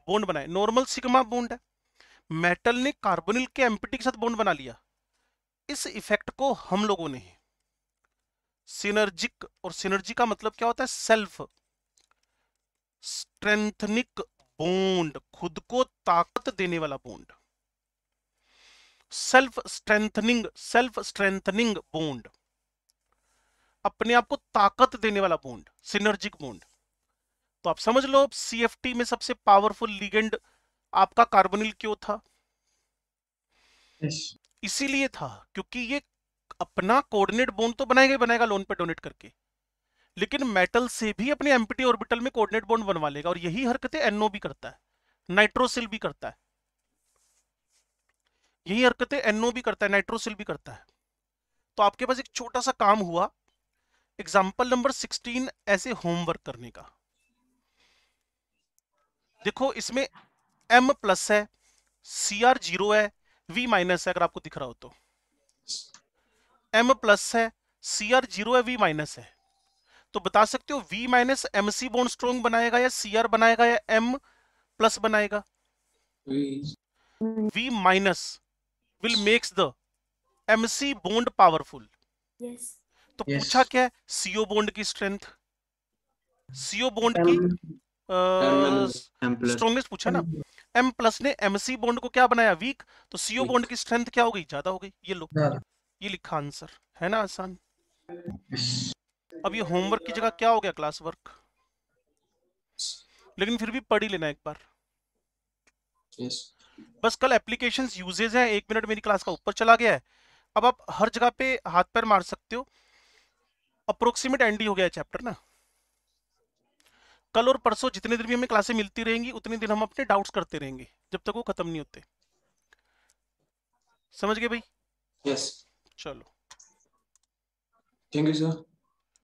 बॉन्ड बनाया, नॉर्मल सिग्मा बॉन्ड है, मेटल ने कार्बोनिल के एम्प्टी के साथ बॉन्ड बना लिया। इस इफेक्ट को हम लोगों ने सिनर्जिक, और सिनर्जी का मतलब क्या होता है, सेल्फ स्ट्रेंथनिक बॉन्ड, खुद को ताकत देने वाला बॉन्ड। सेल्फ स्ट्रेंथनिंग बॉन्ड, अपने आप को ताकत देने वाला बॉन्ड, सिनर्जिक बॉन्ड। तो आप समझ लो CFT में सबसे पावरफुल लिगेंड आपका कार्बोनिल क्यों था? यस इसीलिए था क्योंकि ये अपना कोऑर्डिनेट बॉन्ड तो बनाएगा ही बनाएगा लोन पे डोनेट करके, लेकिन मेटल से भी अपने एम्प्टी ऑर्बिटल में कोऑर्डिनेट बॉन्ड बनवा लेगा। और यही हरकतें NO भी करता है, नाइट्रोसिल भी करता है, यही हरकतें NO भी करता है, नाइट्रोसिल भी करता है। तो आपके पास एक छोटा सा काम हुआ, एग्जाम्पल नंबर 16 ऐसे होमवर्क करने का। देखो इसमें m प्लस है, cr 0 है, v माइनस है, अगर आपको दिख रहा हो तो m प्लस है, cr 0 है, v माइनस है, तो बता सकते हो v minus mc bond strong बनाएगा या cr बनाएगा या m प्लस बनाएगा? v minus will makes the mc bond powerful. Yes. तो Yes. पूछा क्या है? CO बॉन्ड की स्ट्रेंथ, CO बॉन्ड की M plus स्ट्रॉन्गनेस पूछा ना। M प्लस ने MC बॉन्ड को क्या बनाया? वीक। तो CO बॉन्ड की स्ट्रेंथ क्या हो गई? ज्यादा हो गई। ये लो, ये लिखा आंसर, है ना आसान। अब ये होमवर्क की जगह क्या हो गया? Class work. लेकिन फिर भी पढ़ ही लेना एक बार। Yes. बस कल एप्लीकेशंस यूजेज हैं, 1 मिनट मेरी क्लास का ऊपर चला गया है। अब आप हर जगह पे हाथ पैर मार सकते हो। अप्रोक्सीमेट एंड ही हो गया है चैप्टर ना। कल और परसों जितने दिन भी हमें क्लासें मिलती रहेंगी उतने दिन हम अपने डाउट्स करते रहेंगे जब तक वो खत्म नहीं होते। समझ गए भाई? Yes. चलो। Thank you, sir.